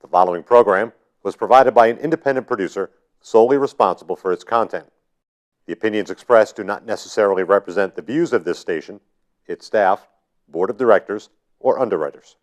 The following program was provided by an independent producer solely responsible for its content. The opinions expressed do not necessarily represent the views of this station, its staff, board of directors, or underwriters.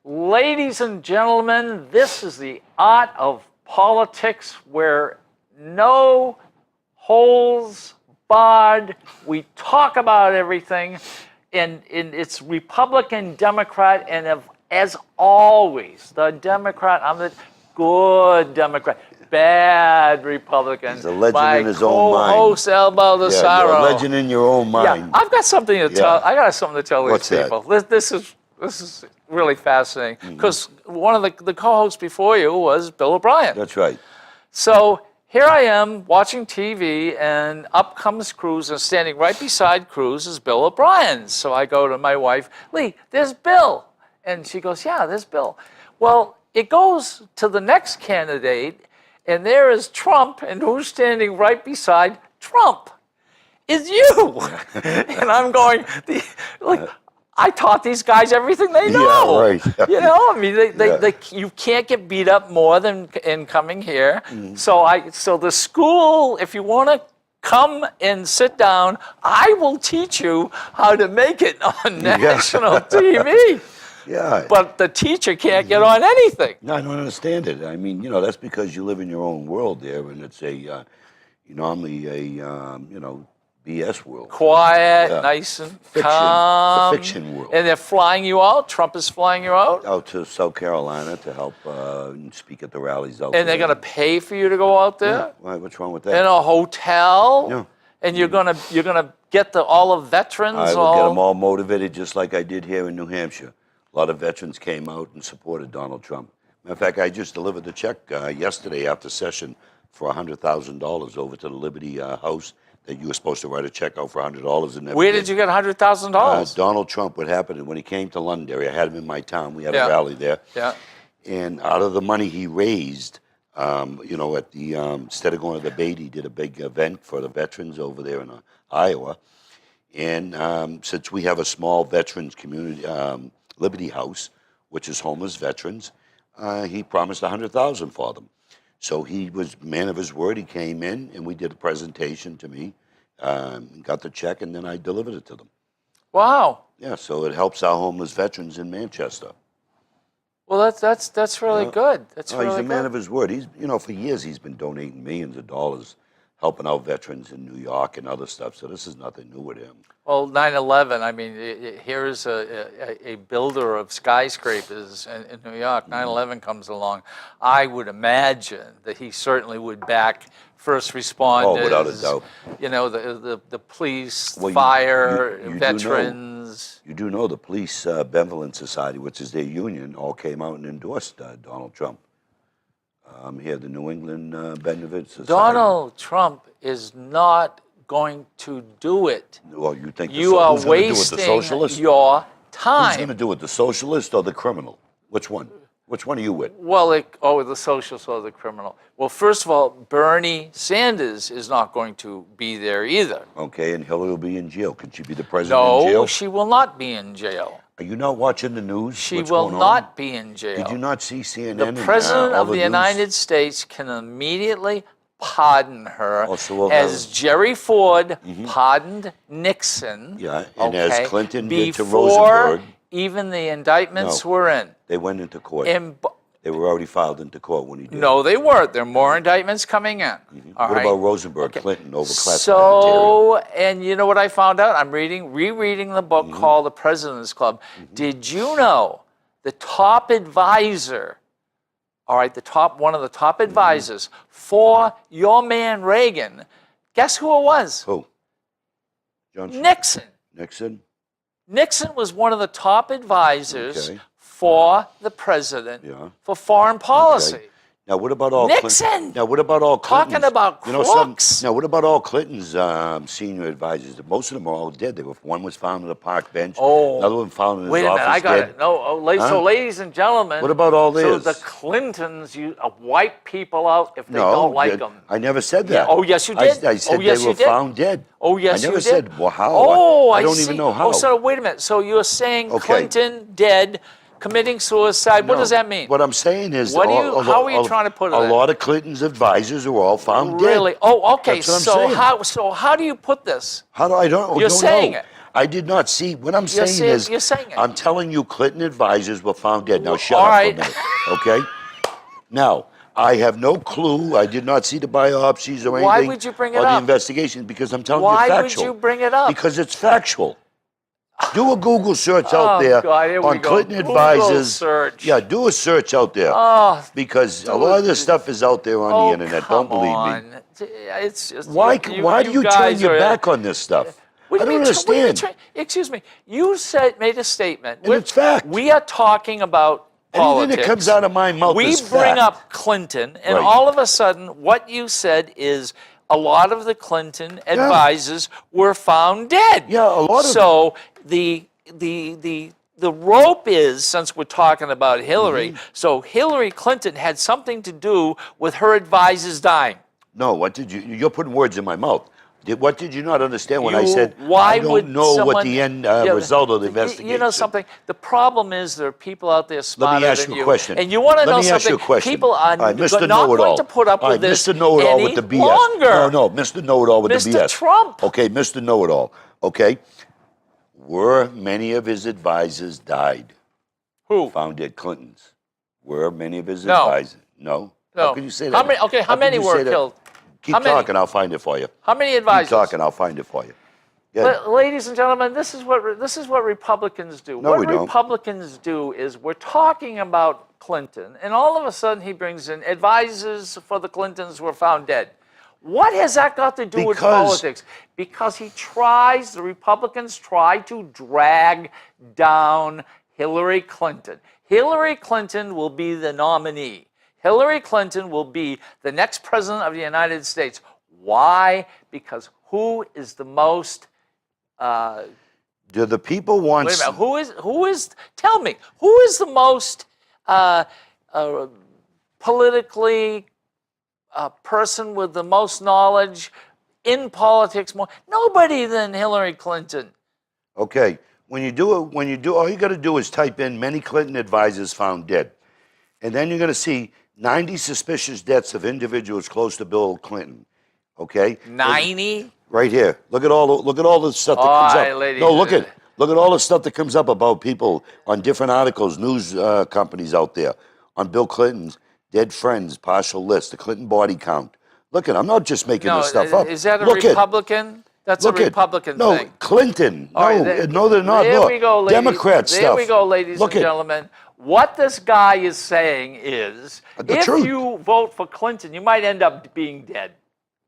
Ladies and gentlemen, this is the art of politics where no holes barred. We talk about everything, and it's Republican, Democrat, and as always, the Democrat, I'm the good Democrat, bad Republican. He's a legend in his own mind. My co-host, El Baldessaro. Yeah, you're a legend in your own mind. Yeah, I've got something to tell. I got something to tell What's these people. This is really fascinating because one of the co-hosts before you was Bill O'Brien. That's right. So here I am watching TV, and up comes Cruz, and standing right beside Cruz is Bill O'Brien. So I go to my wife, Lee, there's Bill. And she goes, yeah, there's Bill. Well, it goes to the next candidate, and there is Trump, and who's standing right beside Trump? Is you. And I'm going, I taught these guys everything they know. Yeah, right. You know, I mean, you can't get beat up more than in coming here. So the school, if you want to come and sit down, I will teach you how to make it on national TV. Yeah. But the teacher can't get on anything. No, I don't understand it. I mean, that's because you live in your own world there, and it's normally a BS world. Quiet, nice and calm. It's a fiction world. And they're flying you out? Trump is flying you out? Out to South Carolina to help speak at the rallies out there. And they're going to pay for you to go out there? Yeah. Why? What's wrong with that? In a hotel? Yeah. And you're gonna get all the veterans? I will get them all motivated just like I did here in New Hampshire. A lot of veterans came out and supported Donald Trump. Matter of fact, I just delivered the check yesterday after session for $100,000 over to the Liberty House that you were supposed to write a check out for $100 and Where did you get $100,000? Donald Trump, what happened, when he came to Londonderry, I had him in my town. We had a rally there. Yeah. And out of the money he raised, at the instead of going to the Bait, he did a big event for the veterans over there in Iowa. And since we have a small veterans community, Liberty House, which is homeless veterans, he promised $100,000 for them. So he was a man of his word. He came in, and we did a presentation to me, got the check, and then I delivered it to them. Wow. Yeah, so it helps our homeless veterans in Manchester. Well, that's really good. That's really he's a good. man of his word. He's, for years he's been donating millions of dollars, helping out veterans in New York and other stuff. So this is nothing new with him. Well, 9/11. I mean, here's a builder of skyscrapers in New York. 9/11 comes along. I would imagine that he certainly would back first responders. Oh, without a doubt. The police, Well, you veterans. You You do know the Police Benevolent Society, which is their union, all came out and endorsed Donald Trump. Here, the New England Benevolent Society. Donald Trump is not going to do it. Well, you think you are who's going to do it, the wasting socialist? your time. Who's going to do it, the socialist or the criminal? Which one? Which one are you with? Well, the socialist or the criminal. Well, first of all, Bernie Sanders is not going to be there either. Okay, and Hillary will be in jail. Could she be the president in jail? No, she will not be in jail. Are you not watching the news? She What's will going on? not be in jail. Did you not see CNN? The and, President all of the news? United States can immediately pardon her, Oh, so we'll as have- Jerry Ford pardoned Nixon. Yeah, and as Clinton did to before Rosenberg. even the indictments No. were in. They went into court. And They were already filed into court when he did. no, they weren't. There are more indictments coming in. All What right? about Rosenberg, Clinton, over classified So, and you know what I found out? I'm rereading the book Mm-hmm. called The President's Club. Did you know the top advisor, all right, one of the top Mm-hmm. advisors for your man Reagan, guess who it was? Who? Johnson? Nixon. Nixon? Nixon was one of the top advisors Okay. for the president Yeah. for foreign policy. Okay. Now, what about all Nixon! Clinton? Now, what about all Talking Clinton's? about crooks. Now, what about all Clinton's senior advisors? Most of them are all dead. One was found on a park bench. Oh. Another one found in his Wait a office minute, I got dead. it. No, Huh? so ladies and gentlemen. What about all So this? the Clintons wipe people out if they No, don't like them. I never said Yeah, that. oh, yes, you did. I said Oh, yes, they you were did. found dead. Oh, yes, I never you did. said, well, how? Oh, I don't see. even know how. Oh, so wait a minute. So you're saying Okay. Clinton dead, committing suicide. What No, does that mean? What I'm saying is, What do you- how are you trying to put it A in? lot of Clinton's advisors are all found dead. Really? Oh, okay. That's what I'm saying. So how do you put this? How do I don't? You're don't saying know. it. I did not see. What I'm saying saying- is, you're saying it. I'm telling you, Clinton advisors were found dead. Now shut All up right. for a minute, okay? Now I have no clue. I did not see the biopsies or anything. Why would you bring it or the up? investigation? Because I'm telling Why you would factual. you bring it up? Because it's factual. Do a Google search out Oh, there God, here we on go. Clinton Google advisors. search. Yeah, do a search out there. Oh, Because a lot of this stuff is out there on the internet. Don't come believe me. on. It's just, Why do you turn guys your are- back on this stuff? What do I you don't mean, what do you mean understand. excuse me. You made a statement. And it's fact. We are talking about Anything politics. that comes out of my mouth we is bring fact. up Clinton, and Right. all of a sudden, what you said is a lot of the Clinton advisors were found dead. Yeah, a lot of- So the rope is, since we're talking about Hillary, Mm-hmm. so Hillary Clinton had something to do with her advisors dying. No, what did you? You're putting words in my mouth. What did you not understand when I You- said why I don't would know what someone- the end Yeah, result of the you investigation? know something? The problem is there are people out there Let smarter me ask than you a question. And you want to Let know me ask something? you a question. People are All right, Mr. not Know-it-all. going to put up All with right, this Mr. Know-it-all any with the BS. longer. No, Mr. Know-it-all with Mr. the BS. Trump. Okay, Mr. Know-it-all. Okay. Were many of his advisors died? Who? Found dead Clintons. Were many of his No. advisors? No. No. How can you say that? How many? Okay, how can many you were say that? killed? Keep How many? talking. I'll find it for you. How many Keep advisors? talking. I'll find it for you. Yeah. But, ladies and gentlemen, this is what Republicans do. No, what we don't. Republicans do is we're talking about Clinton, and all of a sudden he brings in advisors for the Clintons were found dead. What has that got to do with Because- politics? Because the Republicans try to drag down Hillary Clinton. Hillary Clinton will be the nominee. Hillary Clinton will be the next president of the United States. Why? Because who is the most Do the people want? wait a minute. Who is? Tell me. Who is the most politically person with the most knowledge in politics? More nobody than Hillary Clinton. Okay, when you do, all you got to do is type in many Clinton advisors found dead, and then you're going to see 90 suspicious deaths of individuals close to Bill Clinton. Okay, 90. right here. Look at all the stuff that All comes right, up. ladies. No, look at all the stuff that comes up about people on different articles, news companies out there on Bill Clinton's dead friends, partial list, the Clinton body count. Look at, I'm not just making No, this stuff up. is that a Look at- Republican? That's a Look at- Republican no, thing. Clinton. All right, No, they're not. There Look, we go, ladies. Democrat There stuff. we go, ladies Look and at- gentlemen. What this guy is saying is, The if truth. you vote for Clinton, you might end up being dead.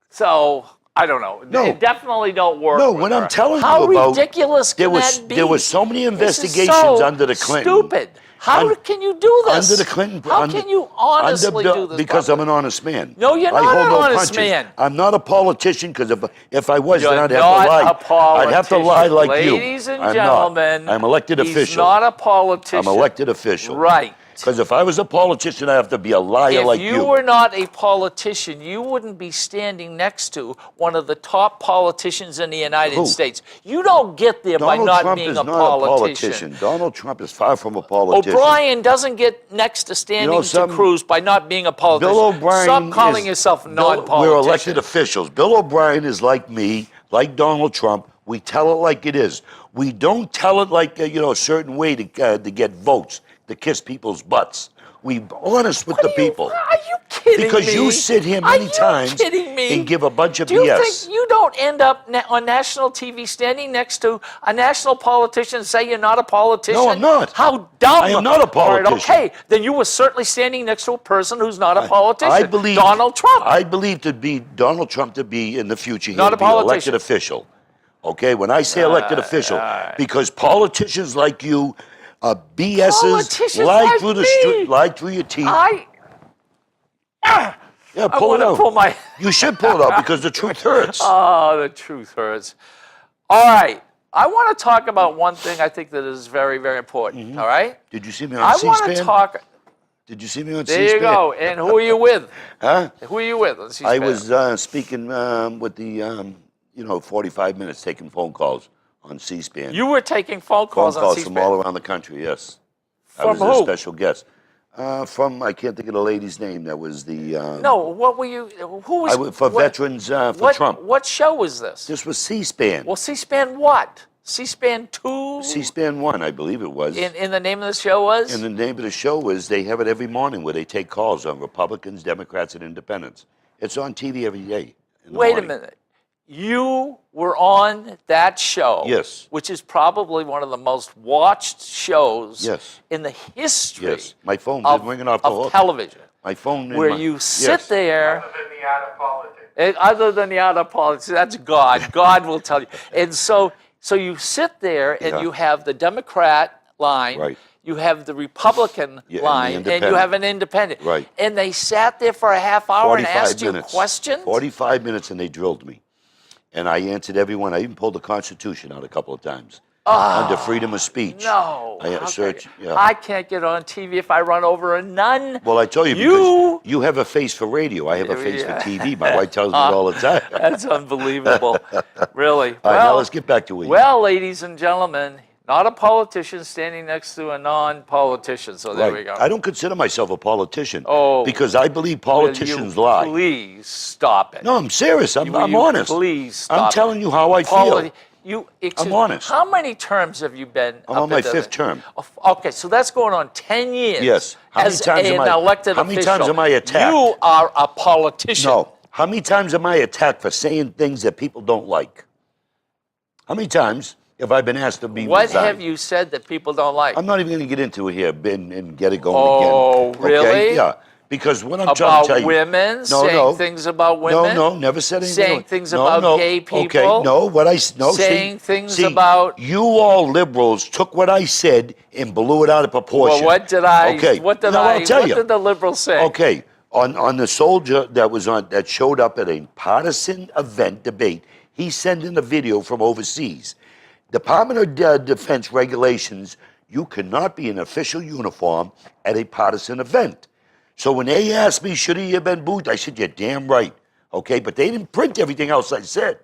So I don't know. No. It definitely don't work. No, with when her. I'm telling how you about, ridiculous can that be? there was so many This is investigations so under the Clinton. Stupid. How Un- can you do this? Under the Clinton. How under- can you under honestly Bill- do this? Because Bob? I'm an honest man. No, you're I not hold an no honest punches. man. I'm not a politician because if I was, You're then I'd have not to lie. a politician. I'd have to lie like you. Ladies and I'm gentlemen, not. I'm elected he's official. not a politician. I'm elected official. Right. Because if I was a politician, I have to be a liar If like you were not a politician, you wouldn't be standing next to one of the top politicians in the United Who? States. You don't get there by Donald not Trump being is a not politician. Donald Trump is far from a politician. O'Brien doesn't get next to standing to Cruz by not being a politician. Bill O'Brien Stop calling is- yourself a Bill- non-politician. We're elected officials. Bill O'Brien is like me, like Donald Trump. We tell it like it is. We don't tell it like a certain way to get votes, to kiss people's butts. We honest with the people. Are you kidding Because me? you sit here many times Are you kidding me? and give a bunch of Do you BS. think you don't end up on national TV standing next to a national politician and say you're not a politician? No, I'm not. How dumb. I am not a All right, politician. okay, then you were certainly standing next to a person who's not a politician. I believe Donald Trump. I believe Donald Trump to be in the future. Not He'll a be an politician. elected official. Okay, when I say elected official, because politicians like you, BSs, Politicians lie like through the me. street, lie through your teeth. Yeah, I pull want it to out. pull my. You should pull it out because the truth hurts. Oh, the truth hurts. All right. I want to talk about one thing I think that is very, very important. Mm-hmm. All right? Did you see me on I C-SPAN? want to talk. Did you see me on There C-SPAN? you go. And who are you with? Huh? Who are you with? Let's see. I was speaking with the, 45 minutes taking phone calls on C-SPAN. You were taking phone phone calls on calls C-SPAN. from all around the country, yes. I From was a who? special guest. I can't think of the lady's name. That was the... No, what were you? Who was for what- veterans, for what, Trump. What show was this? This was C-SPAN. Well, C-SPAN what? C-SPAN 2? C-SPAN 1, I believe it was. In the name of the show was? And the name of the show was, they have it every morning where they take calls on Republicans, Democrats, and Independents. It's on TV every day. in the Wait a morning. minute. You were on that show. Yes. Which is probably one of the most watched shows Yes. in the history Yes. My phone of, been ringing off the of hook. television. My phone. in Where my- you sit yes. there. Other than the art of politics. Other than the art of politics, that's God. God will tell you. And so you sit there and Yeah. you have the Democrat line, Right. you have the Republican Yeah, and the line, and you independent. have an independent. Right. And they sat there for a half hour and 45 asked minutes. you questions? 45 minutes, and they drilled me. And I answered everyone. I even pulled the Constitution out a couple of times. Under freedom of speech. No. I How search. can- Yeah. I can't get on TV if I run over a nun. Well, I tell you, You- because you have a face for radio. I have a face Yeah. for TV. My wife tells me it all the time. That's unbelievable. Really. All right, now let's get back to it. Well, ladies and gentlemen, not a politician standing next to a non-politician. So there we go. I don't consider myself a politician. Oh. Because I believe Will politicians you lie. Please stop it. No, I'm serious. I'm Will you honest. Please stop I'm it. telling you how I feel. Excuse me, honest. How many terms have you been? I'm up on my into 5th term. Okay, so that's going on 10 years. Yes. How many as times an am I- elected how many official. times am I attacked? You are a politician. No. How many times am I attacked for saying things that people don't like? How many times have I been asked to be What resigned? have you said that people don't like? I'm not even going to get into it here and get it going Oh, again. really? Okay? Yeah. Because what I'm trying to About tell you. women, saying things about women? No, never said anything. Saying things about gay Okay, people? no, Saying things see, about- You all liberals took what I said and blew it out of proportion. Well, what did I? Okay. What did no, I? I'll tell what you. did the liberals say? Okay, on the soldier that showed up at a partisan event debate, he sent in a video from overseas. Department of Defense regulations, you cannot be in official uniform at a partisan event. So when they asked me, should he have been booed, I said, you're damn right. Okay, but they didn't print everything else I said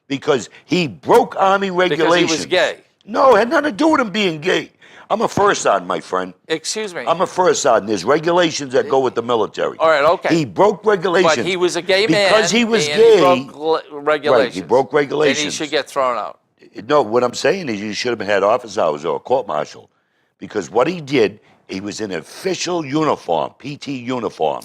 because he broke Army regulations. Because he was gay. No, it had nothing to do with him being gay. I'm a first sergeant, my friend. Excuse me. I'm a first sergeant. There's regulations that go with the military. All right, okay. He broke regulations. But he was a gay man. Because he was and gay. He broke regulations. Right, he broke And he regulations. should get thrown out. No, what I'm saying is you should have had office hours or a court martial. Because what he did, he was in official uniform, PT uniform.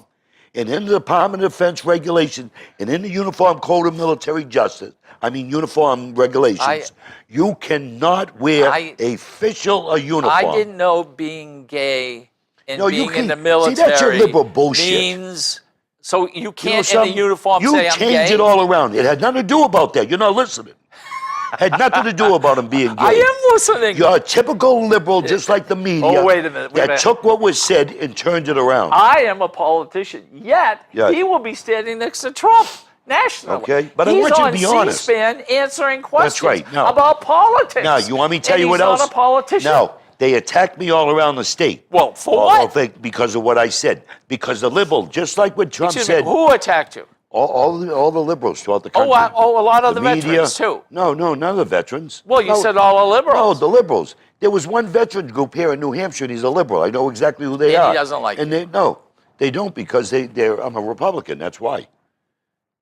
And in the Department of Defense regulations and in the Uniform Code of Military Justice, uniform regulations, you cannot wear official uniform. I didn't know being gay and No, you being in the can't- military see, that's your liberal bullshit. means... So you You know can't in something? the uniform you say I'm gay? changed it all around. It had nothing to do about that. You're not listening. Had nothing to do about him being gay. I am listening. You're a typical liberal, just like the media. Oh, wait a minute, wait a that minute. took what was said and turned it around. I am a politician, yet Yeah. he will be standing next to Trump nationally. Okay, but I He's want you to on be honest. C-SPAN answering questions right, now- about politics. Now, you want me to tell And you what he's else? not a politician. Now, They attacked me all around the state. Well, for what? Because of what I said. Because the liberal, just like what Trump Excuse said, me, who attacked you? all the liberals throughout the Oh, country. a lot of the media. veterans, too. No, none of the veterans. Well, you No. said all the No, liberals. the liberals. There was one veteran group here in New Hampshire, and he's a liberal. I know exactly who they And are. he doesn't like And you. they don't because I'm a Republican. That's why.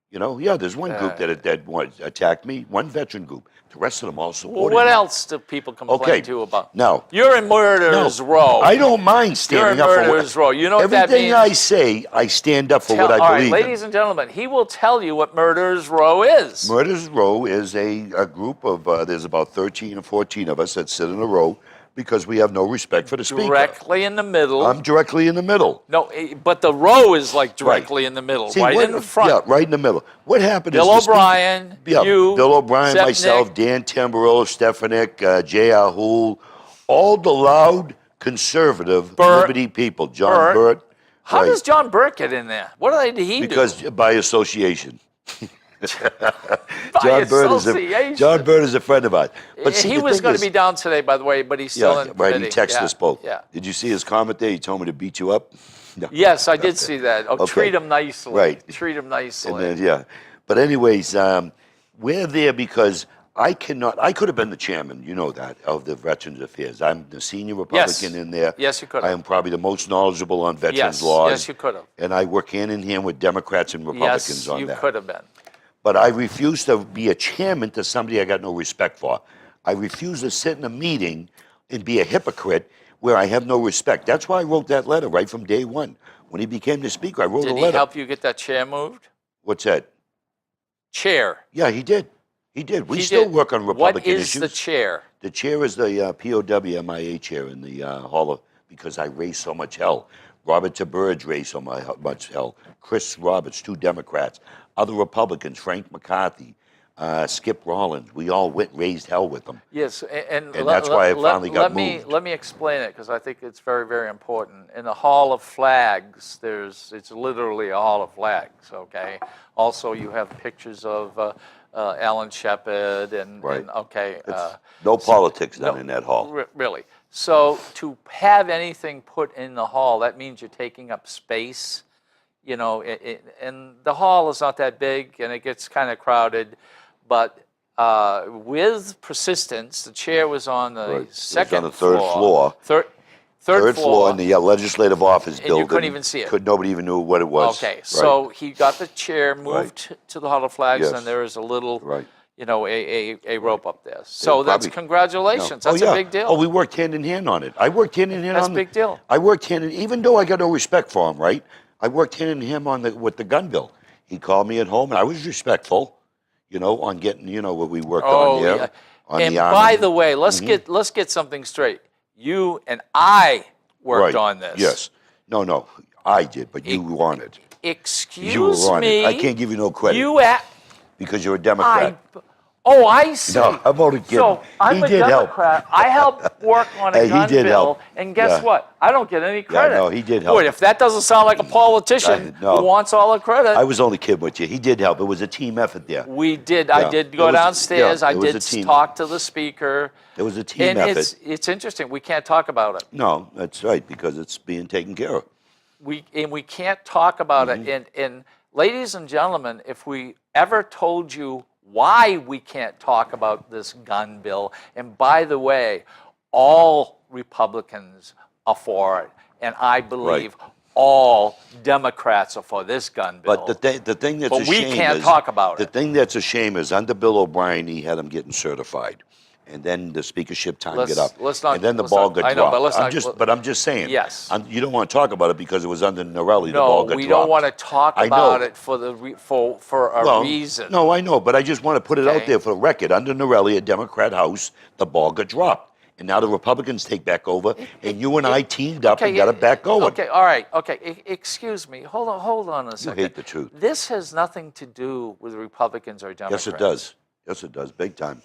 You know, yeah, there's one group that attacked me, one veteran group. The rest of them all Well, supported what me. else do people complain Okay. to you about? Now, You're in murderer's row. I don't mind You're standing in up for murderer's what row. You know what that everything means? I say. I stand up for what I All right, believe ladies and gentlemen, he will tell you what murderer's row is. in. Murderers Row is a group of there's about 13 or 14 of us that sit in a row because we have no respect for the speaker. Directly in the middle. I'm directly in the middle. No, but the row is like directly in the middle, See, right what- in the front. Yeah, right in the middle. What happened Bill is the O'Brien, yeah, you, Bill O'Brien, Sepnick. myself, Dan Tamburello, Stefanik, Jay Ahul, all the loud conservative Burt. liberty people. John Burt. How right, does John Burke get in there? What did he because by association. do? By association. John Burt is a friend of ours. But see, He the was thing going to is- be down today, by the way, but he's still in right. committee. He texted Yeah, us both. Yeah. Did you see his comment there? He told me to beat you up. No. Yes, I did see that. Oh, Okay. treat him nicely. Right. Treat him nicely. And then, yeah. But anyways, we're there because I could have been the chairman, you know that, of the Veterans Affairs. I'm the senior Republican in there. Yes, you could I have. am probably the most knowledgeable on veterans Yes, laws. yes, you could have. And I work hand in hand with Democrats and Republicans Yes, on you that. could have been. But I refuse to be a chairman to somebody I got no respect for. I refuse to sit in a meeting and be a hypocrite where I have no respect. That's why I wrote that letter right from day one. When he became the speaker, I wrote a Did letter. he help you get that chair moved? What's that? Chair. Yeah, he did. He did. We He still did. work on Republican What is issues. the chair? The chair is the POW MIA chair in the Hall of, because I raised so much hell. Robert Taburge raised so much hell. Chris Roberts, 2 Democrats. Other Republicans, Frank McCarthy, Skip Rollins. We all raised hell with them. Yes, and that's why I finally got moved. Let me explain it because I think it's very, very important. In the Hall of Flags, it's literally a Hall of Flags. Okay. Also, you have pictures of Alan Shepard and Right. okay. No politics done no, in that hall. Really. So to have anything put in the hall, that means you're taking up space. You know, and the hall is not that big, and it gets kind of crowded. But with persistence, the chair was on the Right. It was second on the third floor. Third floor in the legislative office you building. couldn't even see it. Nobody even knew what it was. Okay, Right. so he got the chair moved to the Hall of Flags, Yes. and there is a little, Right. you know, a rope up there. So that's probably- congratulations. No. That's yeah. a big deal. Oh, we worked hand in hand on it. I worked hand in hand That's on a big deal. I worked hand in, even though I got no respect for him, right? I worked hand in hand with the gun bill. He called me at home, and I was respectful, you know, on getting, you know, what we worked on there. yeah. On And the arm by and- the way, let's get something straight. You and I worked right. on this. Yes. No, I did, but you wanted. Excuse You were on me. it. I can't give you no credit You at because you're a Democrat. I see. No, I'm only kidding. So I'm He a did help. Democrat. I helped work on a Hey, he gun did bill, help. and guess Yeah. what? I don't get any credit. no, he did help. Boy, if that doesn't sound like a politician No. who wants all the credit. I was only kidding with you. He did help. It was a team effort there. We did. I Yeah. did It go was- downstairs. yeah, I it was a did team. talk to the speaker. It was a team And effort. it's interesting. We can't talk about it. No, that's right, because it's being taken care of. We can't talk about Mm-hmm. it. And ladies and gentlemen, if we ever told you why we can't talk about this gun bill, and by the way, all Republicans are for it, and I believe all Democrats are for this gun bill. But the thing that's But a we shame can't is, talk about the it. thing that's a shame is under Bill O'Brien, he had him getting certified. And then the speakership time Let's- get up. let's not- and then the let's ball not- got I know, dropped. but let's not- But I'm just saying. Yes. You don't want to talk about it because it was under Norelli. The no, ball got we dropped. don't want to talk I about know. it for a Well, reason. No, I know, but I just want to put it Okay. out there for the record. Under Norelli, a Democrat House, the ball got dropped. And now the Republicans take back over, and you and I teamed up and got it back going. Okay, all right. Okay, excuse me. Hold on a second. hate the truth. This has nothing to do with Republicans or Democrats. Yes, it does. Yes, it does, big time.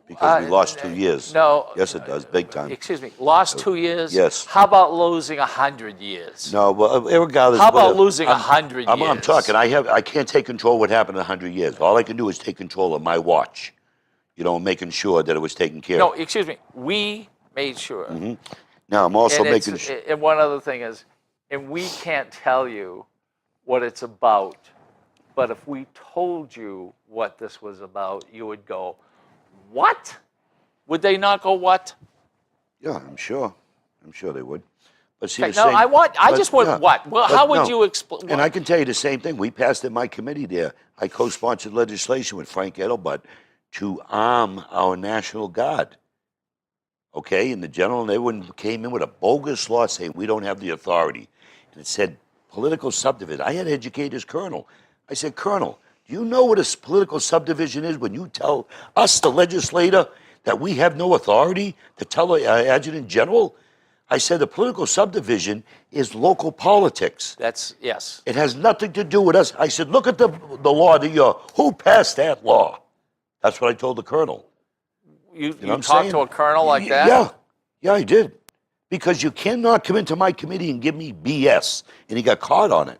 Because we lost 2 years. No. Yes, it does, big time. Excuse me. Lost 2 years? Yes. How about losing 100 years? No, well, regardless. How about whatever. losing 100 I'm years? talking. I can't take control of what happened in 100 years. All I can do is take control of my watch. You know, making sure that it was taken care No, of. excuse me. We made sure. Now, I'm also And making it's, and one other thing is, and we can't tell you what it's about, but if we told you what this was about, you would go, what? Would they not go, what? Yeah, I'm sure. I'm sure they would. But see, Okay, the no, same, I just want yeah. what? Well, But how would no. you explain? And I can tell you the same thing. We passed in my committee there. I co-sponsored legislation with Frank Edelbutt to arm our National Guard. Okay, and the general and everyone came in with a bogus law saying we don't have the authority. And it said political subdivision. I had educated as colonel. I said, Colonel, do you know what a political subdivision is when you tell us, the legislator, that we have no authority to tell the adjutant general? I said the political subdivision is local politics. That's, yes. It has nothing to do with us. I said, look at the law that who passed that law? That's what I told the colonel. You know what I'm talked saying? to a colonel like that? Yeah, I did. Because you cannot come into my committee and give me BS. And he got caught on it.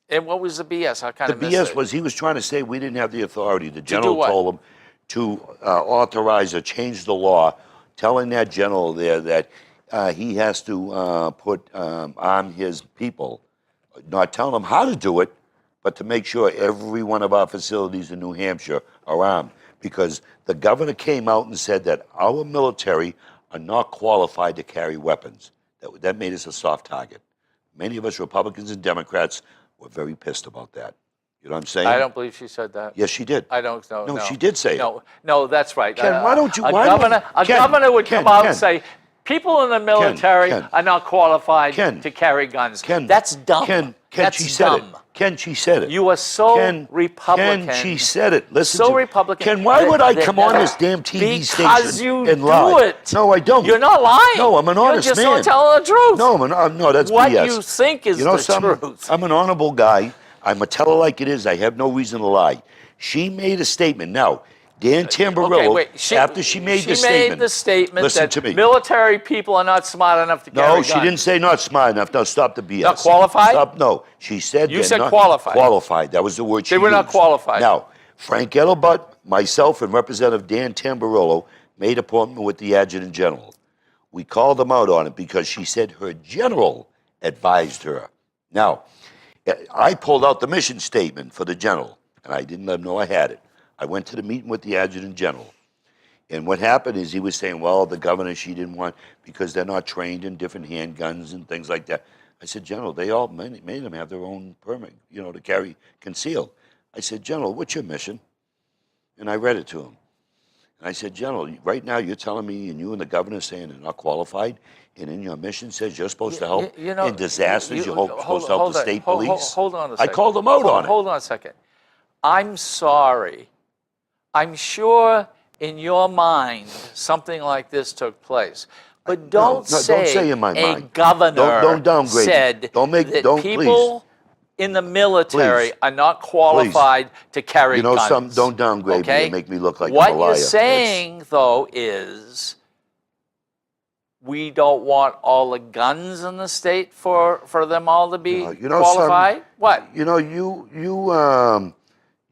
And what was the BS? I kind The of missed BS it. was he was trying to say we didn't have the authority. The general what? told him to authorize or change the law, telling that general there that he has to arm his people, not telling them how to do it, but to make sure every one of our facilities in New Hampshire are armed. Because the governor came out and said that our military are not qualified to carry weapons. That made us a soft target. Many of us Republicans and Democrats were very pissed about that. You know what I'm saying? I don't believe she said that. Yes, she did. I don't know. No, she did say it. No, that's right. Ken, why don't you? A why don't- governor would Ken, come out Ken, and say, people in the military Ken. are not qualified Ken. to carry guns. Ken, That's dumb. Ken, That's she said dumb. it. Ken, she said it. You are so Ken, Republican. Ken, she said it. Listen So to Republican. Ken, why would I that- come on that- this damn TV because station you and do lie? it. No, I don't. You're not lying. No, I'm an honest You're just man. not telling the truth. No, no, that's what BS. you think is You know the something? truth. I'm an honorable guy. I'm a teller like it is. I have no reason to lie. She made a statement. Now, Dan Tamburello, Okay, wait. after she made the statement, listen that to me. military people are not smart enough to carry No, guns. she didn't say not smart enough. No, stop the BS. Not qualified? Stop. No, she said You they're said not qualified. Qualified. That was the word she They were not used. qualified. Now, Frank Edelbutt, myself, and Representative Dan Tamburello made appointment with the adjutant general. We called them out on it because she said her general advised her. Now, I pulled out the mission statement for the general, and I didn't let him know I had it. I went to the meeting with the adjutant general. And what happened is he was saying, well, the governor, she didn't want, because they're not trained in different handguns and things like that. I said, General, they all, many of them have their own permit, to carry concealed. I said, General, what's your mission? And I read it to him. And I said, General, right now you're telling me, and you and the governor saying they're not qualified, and in your mission says you're supposed to help in disasters, you're supposed to help the state police? Hold on a I second. called them out on it. Hold on a second. I'm sorry. I'm sure in your mind something like this took place. But don't say in my a mind. governor Don't downgrade me. said that people in the military Please. are not qualified to carry guns. Some don't downgrade me okay? and make me look like what I'm a liar. you're saying, though, is we don't want all the guns in the state for them all to be qualified? What?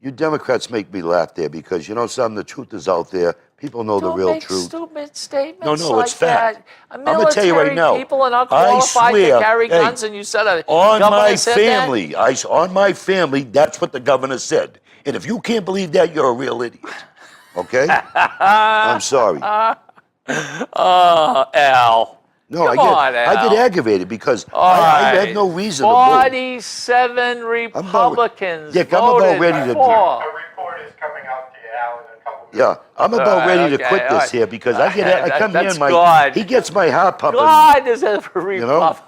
You Democrats make me laugh there because the truth is out there. People know the real truth. Don't make stupid statements No, like it's fact. that. I'm gonna tell you right now. People are not I qualified swear, to carry hey, guns, and you said a on governor my said family, on my family, that's what the governor said. And if you can't believe that, you're a real idiot. Okay? I'm sorry. Al. No, Come on, I Al. get aggravated because All I right. have no reason to believe. 47 Republicans Dick, I'm voted about ready to- for. A report is coming out to you, Al, in a couple minutes. Yeah, I'm about ready to okay, quit all this right. here because I come here That's and my good. he gets my heart pumping. God is a Republican.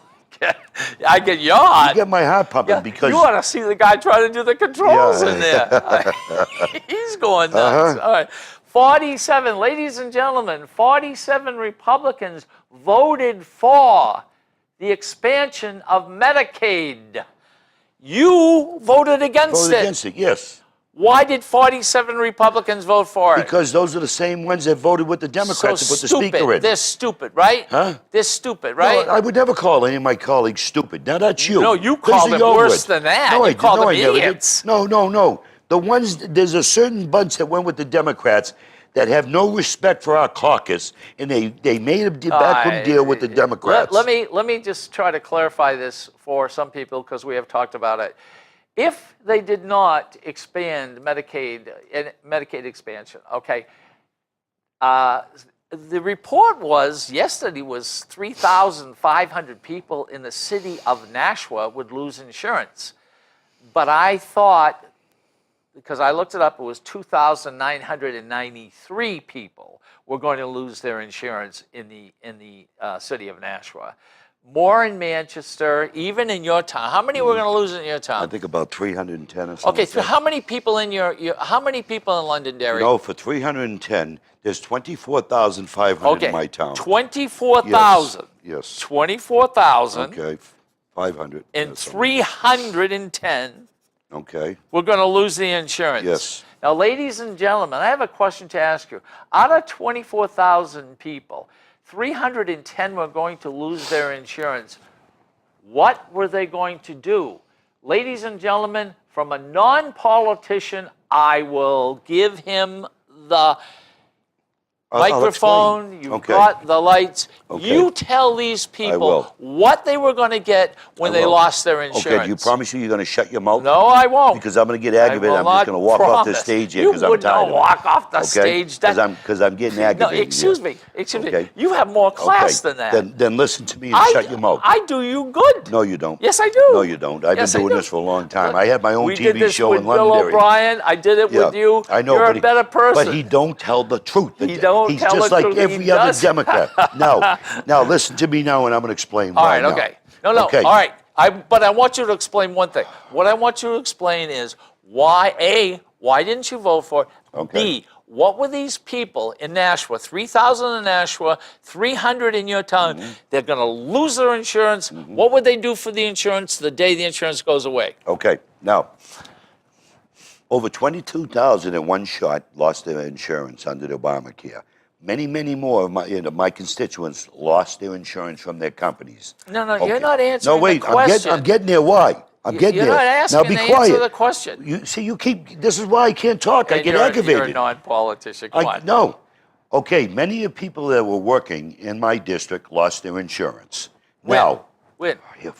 I get yawn. You get my heart pumping Yeah, because you want to see the guy trying to do the controls Yeah. in there. He's going nuts. All right. 47, ladies and gentlemen, 47 Republicans voted for the expansion of Medicaid. You voted against voted it. against it. Yes, Why did 47 Republicans vote for it? because those are the same ones that voted with the Democrats to put the speaker in. They're stupid, right? Huh? They're stupid, right? No, I would never call any of my colleagues stupid. Now that's you. No, you Those called are them your worse words. than that. No, You I did. called No, them I never did. idiots. No. The ones there's a certain bunch that went with the Democrats that have no respect for our caucus, and they made a backroom deal with the Democrats. Let me just try to clarify this for some people because we have talked about it. If they did not expand Medicaid expansion, okay, the report was yesterday was 3,500 people in the city of Nashua would lose insurance. But I thought, because I looked it up, it was 2,993 people were going to lose their insurance in the city of Nashua. More in Manchester, even in your town. How many were going to lose in your town? I think about 310 or something. Okay, so how many people in how many people in Londonderry? No, for 310, there's 24,500 in my town. 24,000. Yes. 24,000. Okay, 500. And 310. Okay. We're going to lose the insurance. Yes. Now, ladies and gentlemen, I have a question to ask you. Out of 24,000 people, 310 were going to lose their insurance. What were they going to do? Ladies and gentlemen, from a non-politician, I will give him the microphone. You've got the lights. Okay. You tell these people what they were going to get when they lost their insurance. Okay, do you promise you're going to shut your mouth? No, I won't. Because I'm going to get aggravated. I'm just going to walk off the stage here because I'm tired. You would not walk off the stage. Because I'm getting aggravated. No, excuse me. You have more class than that. Then listen to me and shut your mouth. I do you good. No, you don't. Yes, I do. No, you don't. I've been doing this for a long time. I had my own TV show in Bill Londonderry. O'Brien. I did it with you. I know, You're a better person. But he don't tell the truth. He don't He's tell just the like truth. every other Democrat. Now listen to me now, and I'm going to explain why. All right, okay. No, Okay. all right. But I want you to explain one thing. What I want you to explain is why didn't you vote for it? Okay. B, what were these people in Nashua, 3,000 in Nashua, 300 in your town, they're going to lose their insurance. What would they do for the insurance the day the insurance goes away? Okay, now, over 22,000 in one shot lost their insurance under the Obamacare. Many, many more of my constituents lost their insurance from their companies. No, you're not answering the question. No, wait, I'm getting there. Why? I'm getting there. You're not asking now, be to quiet. answer the question. This is why I can't talk. I get aggravated. You're a non-politician. Come on. No. Okay, many of the people that were working in my district lost their insurance. Now. When? Well,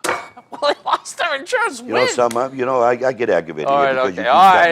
they lost their insurance. You know something? I get aggravated. All right, because okay. you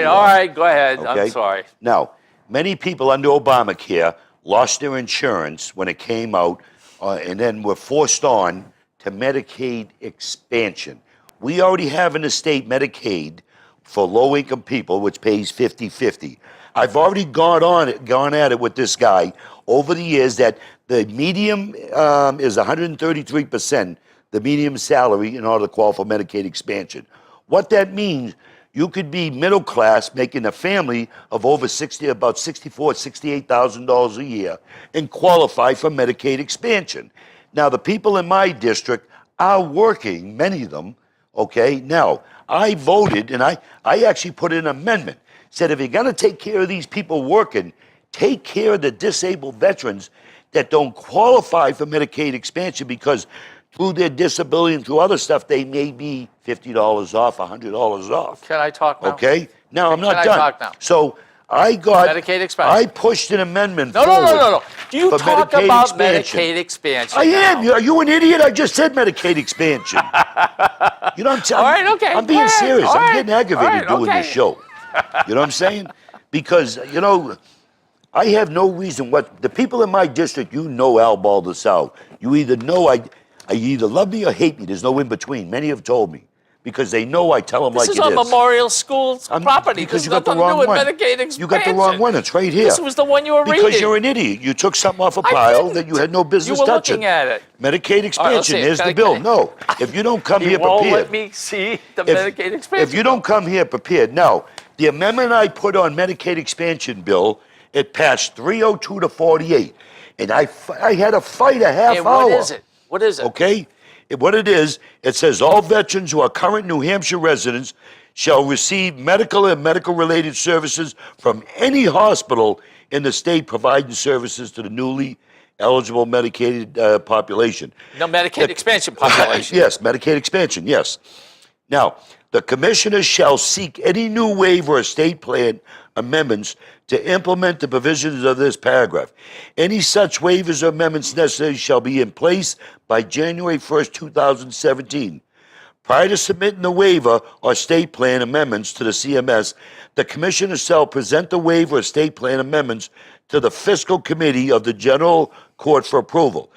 All right, go ahead. Okay? I'm sorry. Now, many people under Obamacare lost their insurance when it came out and then were forced on to Medicaid expansion. We already have in the state Medicaid for low-income people, which pays 50-50. I've already gone at it with this guy over the years that the medium is 133%, the medium salary in order to qualify for Medicaid expansion. What that means, you could be middle class, making a family of about $64,000, $68,000 a year, and qualify for Medicaid expansion. Now, the people in my district are working, many of them. Okay, now, I voted, and I actually put in an amendment. Said if you're going to take care of these people working, take care of the disabled veterans that don't qualify for Medicaid expansion because through their disability and through other stuff, they may be $50 off, $100 off. Can I talk now? Okay? Now, I'm not done. Can I talk now? So, I got... Medicaid expansion. I pushed an amendment No. Do you for talk Medicaid about expansion. Medicaid expansion? I am. Are you an idiot? I just said Medicaid expansion. You know what I'm saying? All right, okay. I'm being serious. All I'm right. getting aggravated All right, doing this okay. show. You know what I'm saying? Because, I have no reason the people in my district, Al Baldessau. You either know you either love me or hate me. There's no in between. Many have told me. Because they know I tell them like it is. This is on Memorial School's property. Because This you got the has nothing wrong to do with one. Medicaid expansion. You got the wrong one. It's right here. This was the one you were reading. Because you're an idiot. You took something off a I pile didn't. that you had no business You were touching. looking at it. Medicaid let's expansion. see it. There's Can the I bill. get it? No. If you don't come You here won't prepared. let me see the Medicaid expansion. If you don't come here prepared. Now, the amendment I put on Medicaid expansion bill, it passed 302 to 48. And I had to fight a half hour. What is it? What is it? Okay? What it is, it says all veterans who are current New Hampshire residents shall receive medical and medical-related services from any hospital in the state providing services to the newly eligible Medicaid population. No, Medicaid expansion population. Yes, Medicaid expansion, yes. Now, The commissioners shall seek any new waiver or state plan amendments to implement the provisions of this paragraph. Any such waivers or amendments necessary shall be in place by January 1st, 2017. Prior to submitting the waiver or state plan amendments to the CMS, the commissioner shall present the waiver or state plan amendments to the fiscal committee of the general court for approval.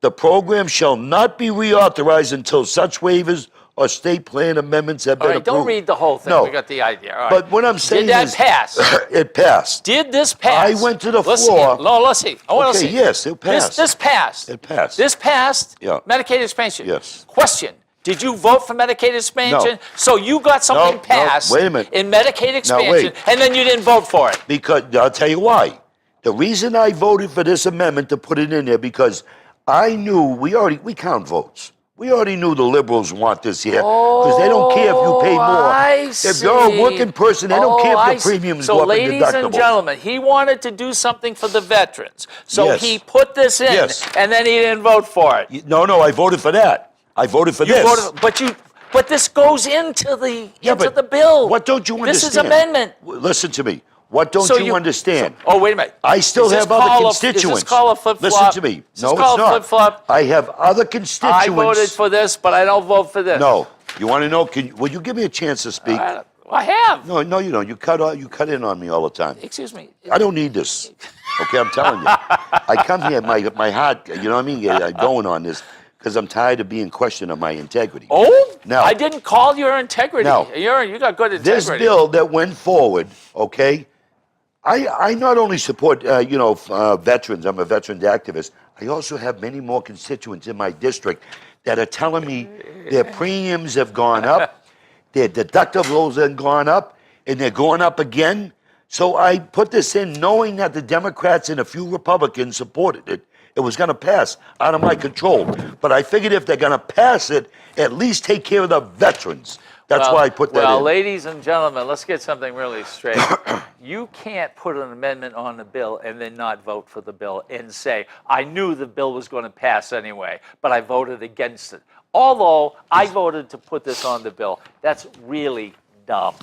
The program shall not be reauthorized until such waivers or state plan amendments have All been right, approved. don't read the whole thing. No. We got the idea. All right. But what I'm saying Did that is, pass? it passed. Did this pass? I went to the Let's floor. See. No, let's see. I want to Okay, see. yes, it passed. This passed. It passed. This passed. Yeah. Medicaid expansion. Yes. Question. Did you vote for Medicaid expansion? No. So you got something No, passed wait a minute. in Medicaid expansion, wait. and then you didn't vote for it. Because I'll tell you why. The reason I voted for this amendment to put it in there because I knew we count votes. We already knew the liberals want this here because they don't care if you pay more. I If you're a working person, they don't care if your premiums so go up in ladies deductibles. and gentlemen, he wanted to do something for the veterans. So Yes. he put this in, Yes. and then he didn't vote for it. No, I voted for that. I voted for You this. voted, but this goes into the but the bill. What don't you understand? This is amendment. Listen to me. What don't So you understand? Oh, wait a minute. I still Is this have other called constituents. Is this called a flip-flop? Listen to me. Is No, this it's called not. flip-flop? I have other I constituents. voted for this, but I don't vote for this. No. You want to know? Will you give me a chance to speak? I have. No, you don't. You cut in on me all the time. Excuse me. I don't need this. Okay, I'm telling you. I come here, my heart, you know what I mean, going on this because I'm tired of being questioned on my integrity. Oh? Now- I didn't call your integrity. Now, You got good integrity. This bill that went forward, okay, I not only support, veterans. I'm a veterans activist. I also have many more constituents in my district that are telling me their premiums have gone up, their deductibles have gone up, and they're going up again. So I put this in knowing that the Democrats and a few Republicans supported it. It was going to pass out of my control. But I figured if they're going to pass it, at least take care of the veterans. That's why I put that in. Well, ladies and gentlemen, let's get something really straight. You can't put an amendment on the bill and then not vote for the bill and say, I knew the bill was going to pass anyway, but I voted against it. Although I voted to put this on the bill. That's really dumb.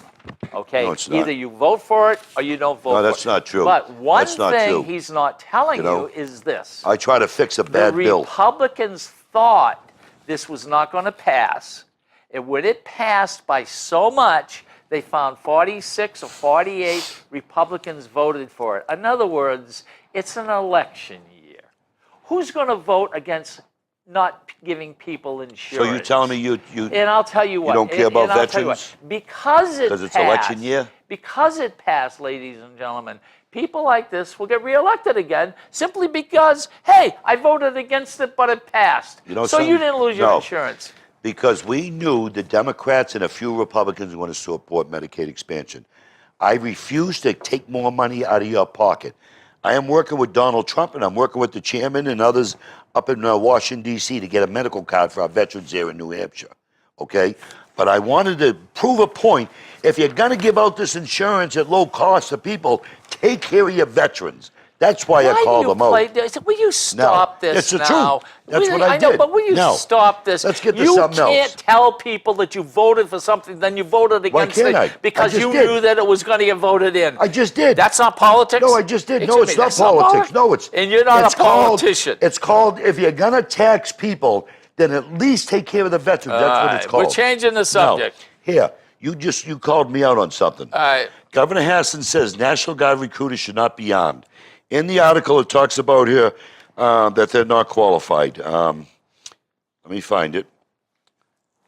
Okay? No, it's not. Either you vote for it or you don't vote for it. No, that's not true. But one That's not thing true. he's not telling You know, is this. I try to fix a The bad bill. Republicans thought this was not going to pass. And when it passed by so much, they found 46 or 48 Republicans voted for it. In other words, it's an election year. Who's going to vote against not giving people insurance? So you're telling me you And I'll tell you what. don't care about and I'll tell you what, veterans? Because it 'Cause it's passed, election year? Because it passed, ladies and gentlemen, people like this will get reelected again simply because, hey, I voted against it, but it passed. You know so you something? didn't lose your No. insurance. because we knew the Democrats and a few Republicans were going to support Medicaid expansion. I refuse to take more money out of your pocket. I am working with Donald Trump, and I'm working with the chairman and others up in Washington, D.C. to get a medical card for our veterans here in New Hampshire, okay? But I wanted to prove a point. If you're going to give out this insurance at low cost to people, take care of your veterans. That's why I called them out. Will you stop this it's the now? truth. That's what I know, did. but will you No. stop this? Let's get to you something else. can't tell people that you voted for something, then you voted against can't it I? because I just you did. knew that it was going to get voted in. I just did. That's not politics? No, I just did. No, Excuse it's me, not that's politics. No, it's. And you're not it's a politician. It's called, if you're going to tax people, then at least take care of the veterans. That's what it's called. We're changing the Now, subject. here, you called me out on something. All right. Governor Hassan says National Guard recruiters should not be armed. In the article, it talks about here that they're not qualified. Let me find it.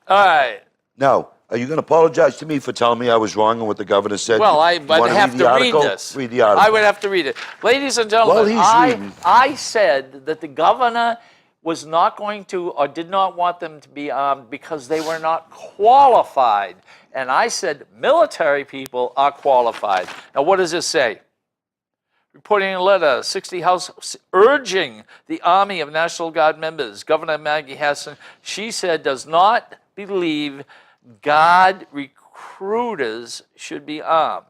All right. Now, are you going to apologize to me for telling me I was wrong on what the governor said? Well, You I'd wanna have the to read article? this. Read the article. I would have to read it. Ladies and gentlemen, While he's reading. I said that the governor was not going to or did not want them to be armed because they were not qualified. And I said military people are qualified. Now, what does this say? Reporting a letter, 60 House urging the Army of National Guard members, Governor Maggie Hassan, she said, does not believe Guard recruiters should be armed.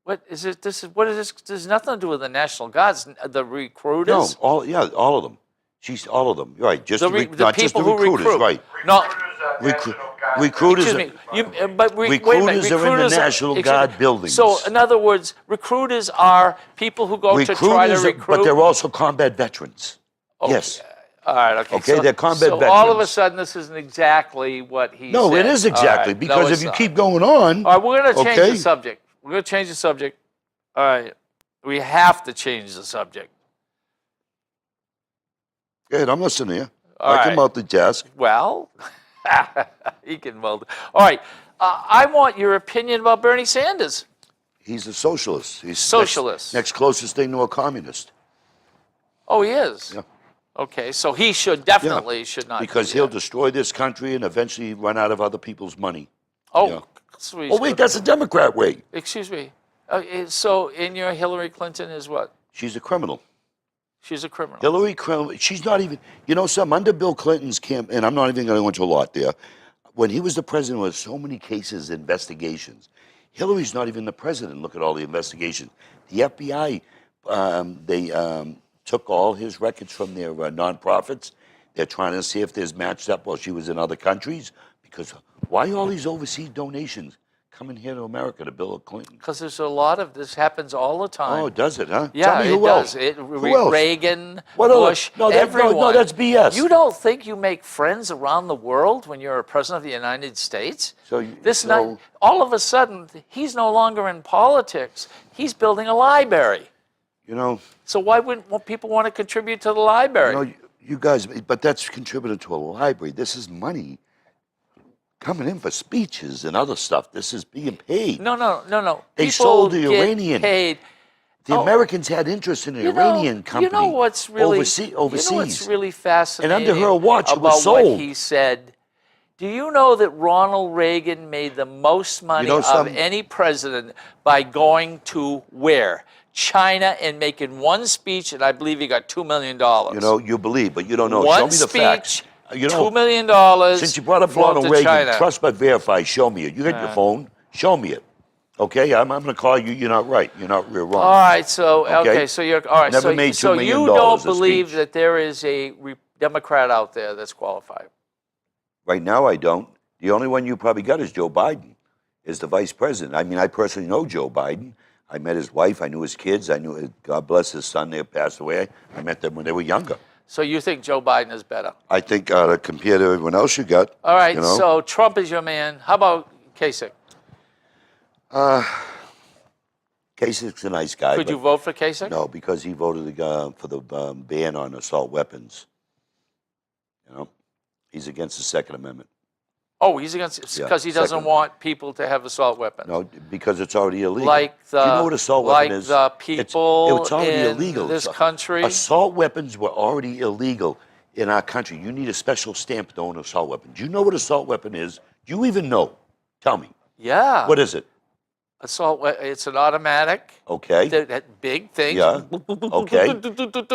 What is it? What is this? This has nothing to do with the National Guards. The recruiters. No, all of them. She's all of them. Right, just The the, people not just the who recruiters, recruit. right? No. Recruiters at Recru- National contract. Recruiters Excuse me. But wait a minute. Recruiters are in the Recruiters National excuse Guard me. buildings. So, in other words, recruiters are people who go to try to recruiters, recruit. but they're also combat veterans. Okay. Yes. All right. Okay. Okay, So, they're combat so all of a veterans. sudden, this isn't exactly what he No, said. it is All exactly right. because No, if it's you not. keep going on, All right, we're going to change okay. the subject. We're going to change the subject. All right. We have to change the subject. Good, I'm listening to you. All I can right. multitask. Well, he can weld. All right. I want your opinion about Bernie Sanders. He's a socialist. He's Socialist. Next closest thing to a communist. Oh, he is? Yeah. Okay, so he should definitely should not. Because do he'll that. destroy this country and eventually run out of other people's money. Oh, yeah. sweet. Oh, wait, that's a Democrat way. Excuse me. So in your Hillary Clinton is what? She's a criminal. She's a criminal. Hillary Clinton, she's not even, you know, under Bill Clinton's camp, and I'm not even going to go into a lot there, when he was the president, there were so many cases, investigations. Hillary's not even the president. Look at all the investigations. The FBI, they took all his records from their nonprofits. They're trying to see if there's matched up while she was in other countries. Because why all these overseas donations coming here to America to Bill Clinton? Because there's a lot of this happens all the time. Oh, does it, huh? Yeah, Tell me it who does. else? Who else? Reagan, What other- Bush, no, that- no, everyone. that's BS. You don't think you make friends around the world when you're a president of the United States? All of a sudden, he's no longer in politics. He's building a library. You know, So why wouldn't people want to contribute to the library? you know, you guys, but that's contributed to a library. This is money coming in for speeches and other stuff. This is being paid. No. They People sold the get Iranian. Paid. The Americans had interest in an You know- Iranian company. You know what's really overseas. You know what's really fascinating And under her watch, it about was sold. what he said? Do you know that Ronald Reagan made the most money of any president by going to where? China and making one speech, and I believe he got $2 million. You know, you believe, but you don't know. One Show me the facts. speech, You know, $2 million. since you brought up flown Ronald to Reagan, China. trust but verify. Show me it. You got your phone. Show me it. Okay, I'm going to call you. You're not right. You're wrong. All right, so so you're all right. Never so made so $2 million you don't a believe speech. that there is a Democrat out there that's qualified. Right now, I don't. The only one you probably got is Joe Biden, is the vice president. I mean, I personally know Joe Biden. I met his wife. I knew his kids. I knew, God bless his son. They passed away. I met them when they were younger. So you think Joe Biden is better? I think compared to everyone else you got. All right, you know, so Trump is your man. How about Kasich? Kasich's a nice guy. Could but you vote for Kasich? No, because he voted for the ban on assault weapons. You know, he's against the Second Amendment. Oh, he's against because he doesn't Second. want people to have assault weapons. No, because it's already illegal. Like the Do you know what assault weapon is? the people it's already in illegal. this country. Assault weapons were already illegal in our country. You need a special stamp to own an assault weapon. Do you know what assault weapon is? Do you even know? Tell me. Yeah. What is it? It's an automatic. Okay. That big thing. Yeah. Okay.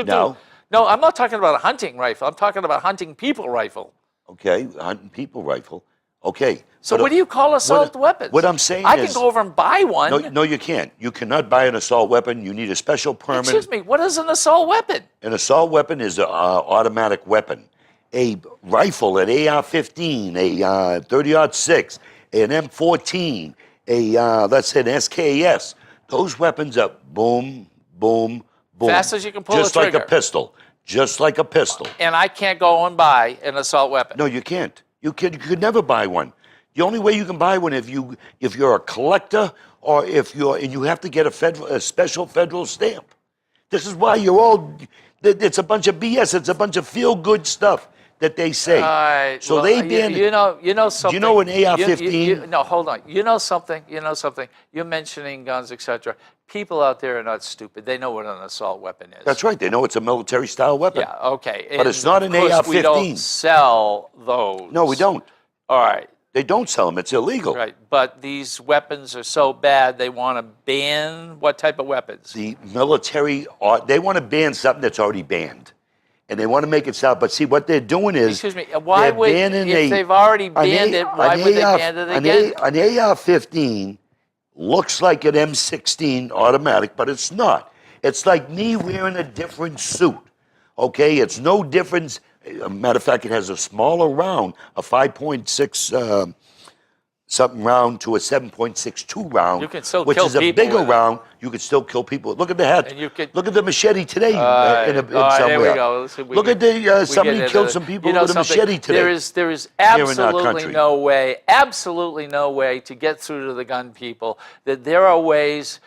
Now. No, I'm not talking about a hunting rifle. I'm talking about a hunting people rifle. Okay, hunting people rifle. Okay. So what do you call assault weapons? What I'm saying I is... can go over and buy one. No, you can't. You cannot buy an assault weapon. You need a special permit. Excuse me, what is an assault weapon? An assault weapon is an automatic weapon. A rifle, an AR-15, a 30-06, an M14, let's say an SKS. Those weapons are boom, boom, boom. Fast as you can pull a Just like trigger. a pistol. Just like a pistol. And I can't go and buy an assault weapon. No, you can't. You could never buy one. The only way you can buy one if you're a collector or and you have to get a special federal stamp. This is why it's a bunch of BS. It's a bunch of feel-good stuff that they say. All right. So well, they banned you know something. Do you know an AR-15? No, hold on. You know something. You're mentioning guns, etc. People out there are not stupid. They know what an assault weapon is. That's right. They know it's a military-style weapon. Yeah. Okay. But it's not an of course, AR-15. We don't sell those. No, we don't. All right. They don't sell them. It's illegal. Right. But these weapons are so bad, they want to ban what type of weapons? The military, they want to ban something that's already banned. And they want to make it sound, but see, what they're doing is... Excuse me, why would, if they've already banned it, why would they ban it again? An AR-15 looks like an M16 automatic, but it's not. It's like me wearing a different suit, okay? It's no difference. Matter of fact, it has a smaller round, a 5.6 something round to a 7.62 round, You can still which kill is a people bigger with it. round. You could still kill people. Look at the head. And you could- Look at the machete today All in right, somewhere. there we go. So we Look get- at the we get somebody into killed the- some people you know with a something? machete today. There is in our absolutely country. absolutely no way to get through to the gun people. That there are ways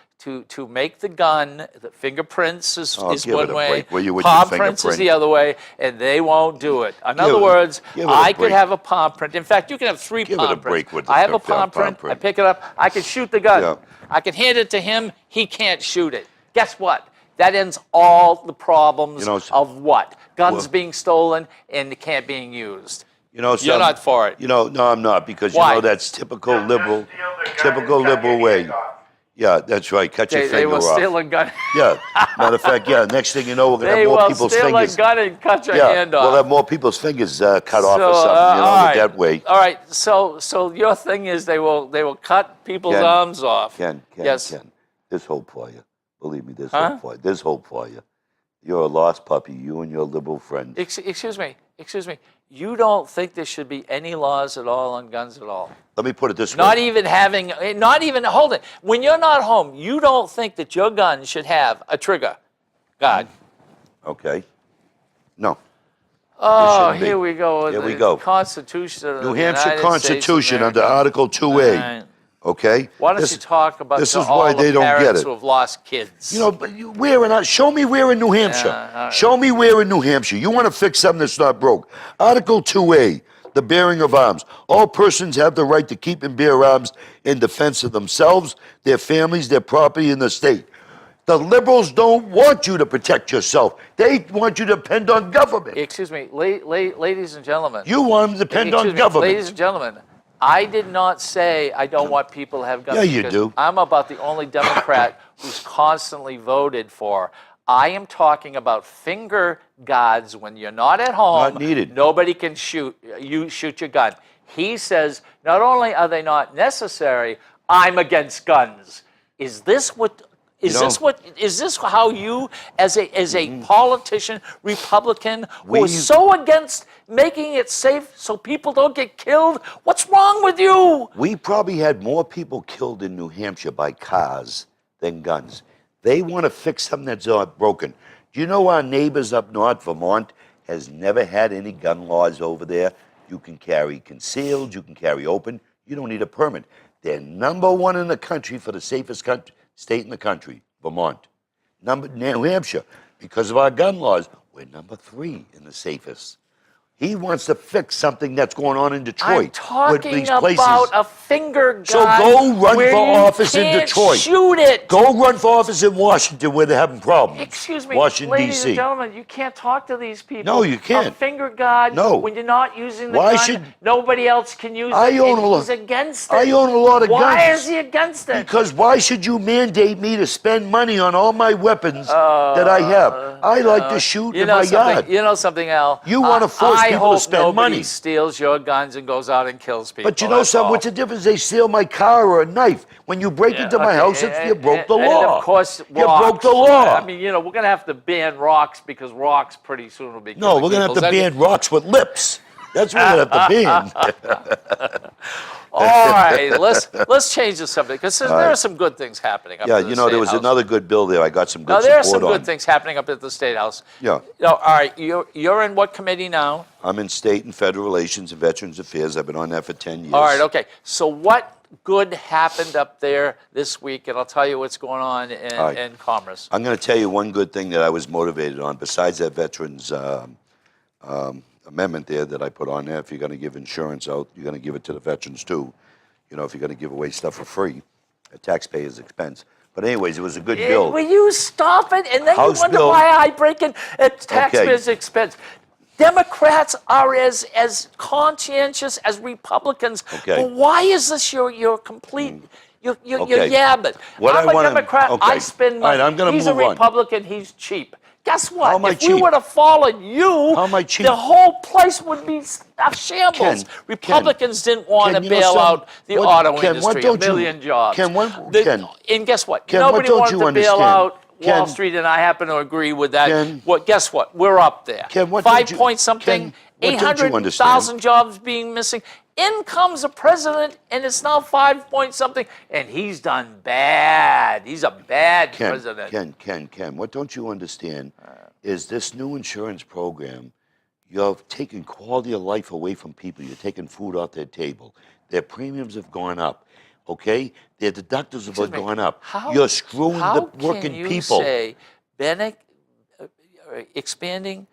to make the gun. The fingerprints is give it one a way. break, will you, with your Palm prints is fingerprint? the other way, and they won't do it. In other it- words, give it a I could break. have a palm print. In fact, you can have 3 Give it a palm break prints. with the I have a palm palm print. print. I pick it up. I can shoot the gun. Yeah. I can hand it to him. He can't shoot it. Guess what? That ends all the problems You know, of what? Guns well- being stolen and can't being used. You know, You're not for it. You know, no, I'm not, because Why? you know that's typical liberal, Just steal the gun typical and cut liberal your way. hand off. Yeah, that's right. Cut your They finger will off. steal a gun. Yeah. Matter of fact, yeah. Next thing you know, we're gonna They have more will people's steal fingers. a gun and cut your Yeah, hand off. we'll have more people's fingers cut off or So, something. You know, all right. that way. All right. So your thing is they will cut people's Ken, arms off. Ken, Yes. Ken, there's hope for you. Believe me, there's Huh? hope for you. There's hope for you. You're a lost puppy. You and your liberal friends. Excuse me. You don't think there should be any laws at all on guns at all? Let me put it this Not way. even, hold it. When you're not home, you don't think that your gun should have a trigger guard. Okay. No. Oh, shouldn't be. here we go. Here we the go. Constitution of New the Hampshire United States of Constitution under America. Article 2A. All right. Okay. Why don't This- you talk about this the, is all why the they don't get parents it. who have lost kids? You know, but show me where in New Hampshire. Yeah, all right. Show me where in New Hampshire. You want to fix something that's not broke. Article 2A, the bearing of arms. All persons have the right to keep and bear arms in defense of themselves, their families, their property, and the state. The liberals don't want you to protect yourself. They want you to depend on government. Excuse me, ladies and gentlemen. You want them to depend on Excuse me, government. Ladies and gentlemen, I did not say I don't want people to have guns. Yeah, you because do. I'm about the only Democrat who's constantly voted for. I am talking about finger guards when you're not at home. Not needed. Nobody can shoot your gun. He says not only are they not necessary, I'm against guns. Is this what? Is this how you, as a politician, Republican, who is so against making it safe so people don't get killed? What's wrong with you? We probably had more people killed in New Hampshire by cars than guns. They want to fix something that's broken. Do you know our neighbors up north, Vermont, has never had any gun laws over there? You can carry concealed, you can carry open, you don't need a permit. They're #1 in the country for the safest state in the country, Vermont. New Hampshire, because of our gun laws, we're #3 in the safest. He wants to fix something that's going on in Detroit. I'm talking with these places. about a finger gun. So go run where for you office in can't Detroit. Shoot it. Go run for office in Washington where they're having problems. Excuse me, Washington, ladies and D.C. gentlemen, you can't talk to these people. No, you can't. A finger guard, No. when you're not using the Why gun, should- nobody else can use I it. own and a lot- he's against it. I own a lot of Why guns. is he against it? Because why should you mandate me to spend money on all my weapons that I have? I like to shoot in my yard. You know something, Al? You wanna force I people to hope spend nobody money. steals your guns and goes out and kills people. But you know that's something? all. What's the difference? They steal my car or a knife. When you break into my Okay, house, you broke the and law. of course, you rocks. broke the law. I mean, we're going to have to ban rocks because rocks pretty soon will be No, killing we're going to have to people. ban rocks with lips. That's what we're going to have to ban. All right, let's change the subject because there are some good things happening up Yeah, at the you know, there was State House. another good bill there. I got some good Now, support there are some on. good things happening up at the State House. Yeah. All right, you're in what committee now? I'm in State and Federal Relations and Veterans Affairs. I've been on that for 10 years. All right, okay. So what good happened up there this week? And I'll tell you what's going on right. in Commerce. I'm going to tell you one good thing that I was motivated on, besides that veterans amendment there that I put on there. If you're going to give insurance out, you're going to give it to the veterans too. You know, if you're going to give away stuff for free at taxpayers' expense. But anyways, it was a good bill. Will you stop it? And then House you wonder bill. why I break in at taxpayers' expense. Democrats are as conscientious as Republicans. Okay. But why is this your complete? You're Okay. yabbing. What I'm I a wanna- Democrat. okay. I spend money. All right, I'm gonna He's a move on. Republican. He's cheap. Guess what? How am I If we cheap? would have followed you, How am I cheap? the whole place would be a shambles. Ken, Republicans didn't want Ken, to you know bail something? out the What- auto Ken, what industry, a don't you- million jobs. Ken, Ken, And guess what? Ken, what Nobody don't wanted you to bail understand? out Wall Ken, Street, and I happen to agree with that. Ken, Guess what? We're up there. Ken, what don't 5 you- point something, Ken, what don't you 800,000 understand? jobs being missing. In comes a president, and it's now 5 point something, and he's done bad. He's a bad president. Ken, what don't you understand is this new insurance program, you're taking quality of life away from people. You're taking food off their table. Their premiums have gone up, okay? Their deductibles have gone up. You're screwing the working people. How can you say expanding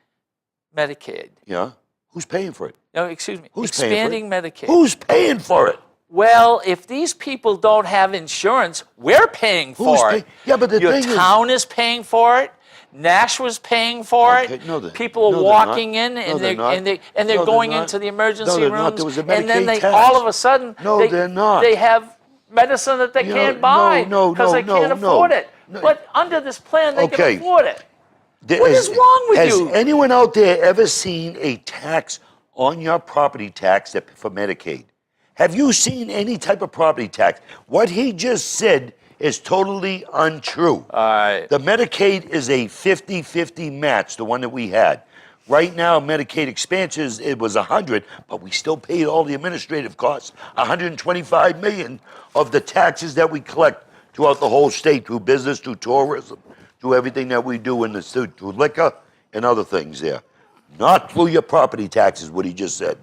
Medicaid? Yeah? Who's paying for it? No, excuse me. Who's paying for it? Expanding Medicaid. Who's paying for it? Well, if these people don't have insurance, we're paying for it. Yeah, but Your town is paying for it. Nashua's paying for it. No, people are walking in and they're going into the emergency rooms, and then they all of a sudden they have medicine that they can't buy because they can't afford it. But under this plan, they can afford it. What is wrong with you? Has anyone out there ever seen a tax on your property tax for Medicaid? Have you seen any type of property tax? What he just said is totally untrue. All right. The Medicaid is a 50-50 match, the one that we had. Right now, Medicaid expansions, it was 100, but we still paid all the administrative costs, 125 million of the taxes that we collect throughout the whole state, through business, through tourism, through everything that we do in the state, through liquor and other things there. Not through your property taxes, what he just said.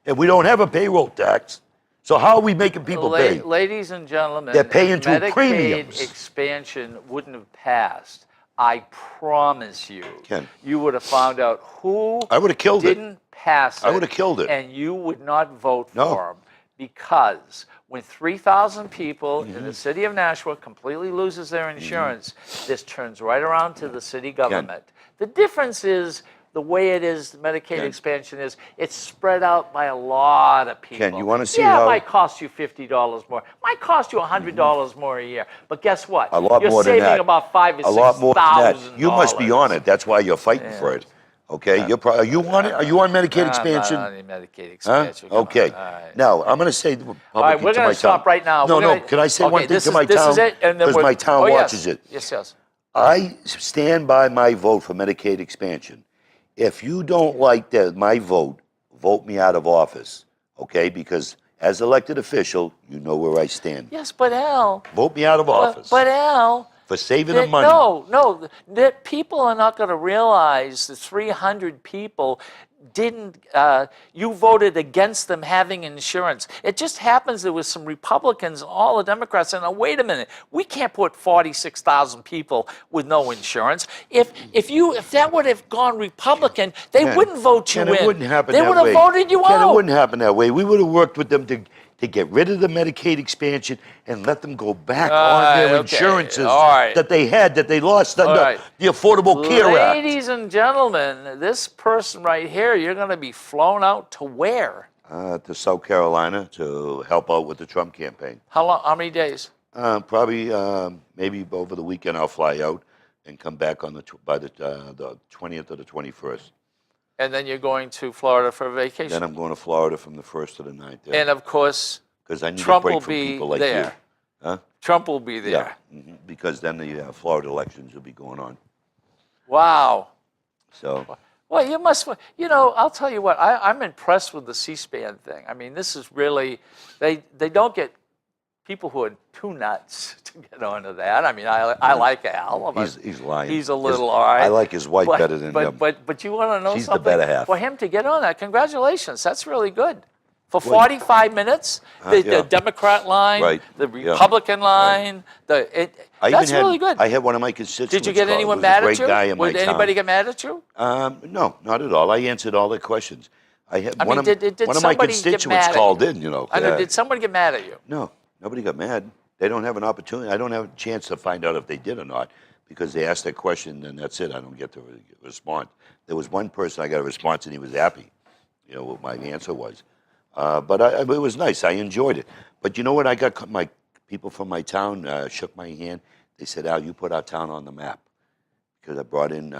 And we don't have a payroll tax. So how are we making people pay? Ladies and gentlemen, they're paying through Medicaid premiums. Expansion wouldn't have passed. I promise you. Ken. You would have found out who I would have killed didn't pass it. I would have killed it. And you would not vote for them. Because when 3,000 people in the city of Nashua completely loses their insurance, this turns right around to the city government. The difference is the way it is, the Medicaid expansion is, it's spread out by a lot of people. Ken, you want to see how? how? It might cost you $50 more. Might cost you $100 more a year. But guess what? A lot You're more than saving that. about $5,000 or A lot more than that. $6,000. You must be on it. That's why you're fighting for it. Okay, are you on it? Are you on Medicaid expansion? I'm not on any Medicaid expansion. Okay. All right. Now I'm going to say All right, we're going to stop right now. No. Can I say one thing to my town? This is it, and then because my town watches it. Yes. I stand by my vote for Medicaid expansion. If you don't like my vote, vote me out of office, okay? Because as elected official, you know where I stand. Yes, but Al. Vote me out of office. But Al. For saving the money. No. That people are not going to realize the 300 people didn't. You voted against them having insurance. It just happens there was some Republicans, all the Democrats, and wait a minute, we can't put 46,000 people with no insurance. If that would have gone Republican, they wouldn't vote you in. It wouldn't happen they that way. would have voted you out. It wouldn't happen that way. We would have worked with them to get rid of the Medicaid expansion and let them go back on their insurances that they had, that they lost under the Affordable Care Act. Ladies and gentlemen, this person right here, you're going to be flown out to where? To South Carolina to help out with the Trump campaign. How long? How many days? Probably maybe over the weekend I'll fly out and come back on by the 20th or the 21st. And then you're going to Florida for a vacation. Then I'm going to Florida from the 1st to the 9th. Yeah. And of course, I need Trump a break will from be people like there. You. Huh? Trump will be there. Yeah, because then the Florida elections will be going on. Wow. So. Well, you must. I'll tell you what. I'm impressed with the C-SPAN thing. I mean, this is really. They don't get people who are too nuts to get onto that. I mean, I like Al. He's lying. He's a little all right. I like his wife better than him. But you want to know She's something? the better half. For him to get on that, congratulations. That's really good. For 45 minutes, the Democrat line, the Republican line, that's really good. I had one of my constituents. Did you get anyone mad at you? Did anybody get mad at you? No, not at all. I answered all their questions. One of my somebody constituents called in. I know. Did somebody get mad at you? No, nobody got mad. They don't have an opportunity. I don't have a chance to find out if they did or not because they asked that question and that's it. I don't get to respond. There was one person I got a response and he was happy. What my answer was. But it was nice. I enjoyed it. But you know what? I got my people from my town shook my hand. They said, Al, you put our town on the map. Because I brought in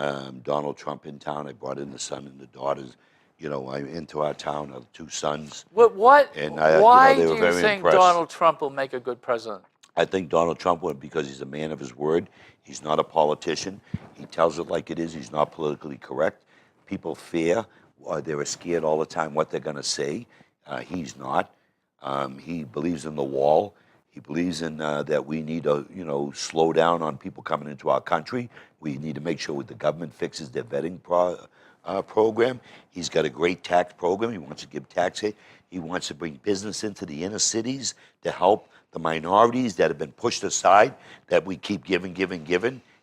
Donald Trump in town. I brought in the son and the daughters. I'm into our town, of 2 sons. Why they do were you very think impressed. Donald Trump will make a good president? I think Donald Trump would because he's a man of his word. He's not a politician. He tells it like it is. He's not politically correct. People fear. They're scared all the time what they're going to say. He's not. He believes in the wall. He believes in that we need to, slow down on people coming into our country. We need to make sure the government fixes their vetting program. He's got a great tax program. He wants to give tax aid. He wants to bring business into the inner cities to help the minorities that have been pushed aside, that we keep giving.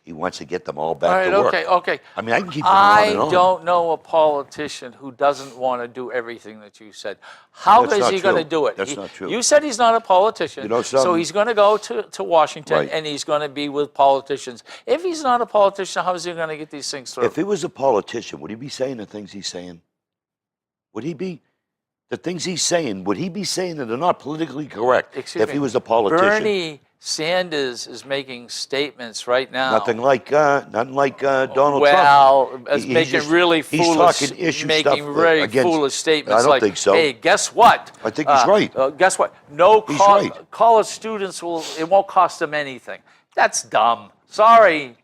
He wants to get them all back to work. Okay. I mean, I can keep going on and on. I don't know a politician who doesn't want to do everything that you said. How That's is not he going to true. do it? That's not true. You said he's not a politician, You know so something? he's going to go to Washington Right. and he's going to be with politicians. If he's not a politician, how is he going to get these things through? If he was a politician, would he be saying the things he's saying? Would he be? The things he's saying, would he be saying that they're not politically correct Excuse if me. he was a politician? Bernie Sanders is making statements right now. Nothing like Donald Trump. Well, it's He's making just- really he's foolish, talking issue making stuff very against- foolish statements. I don't like, think so. Hey, guess what? I think he's right. Guess what? No He's right. college students it won't cost them anything. That's dumb. Sorry,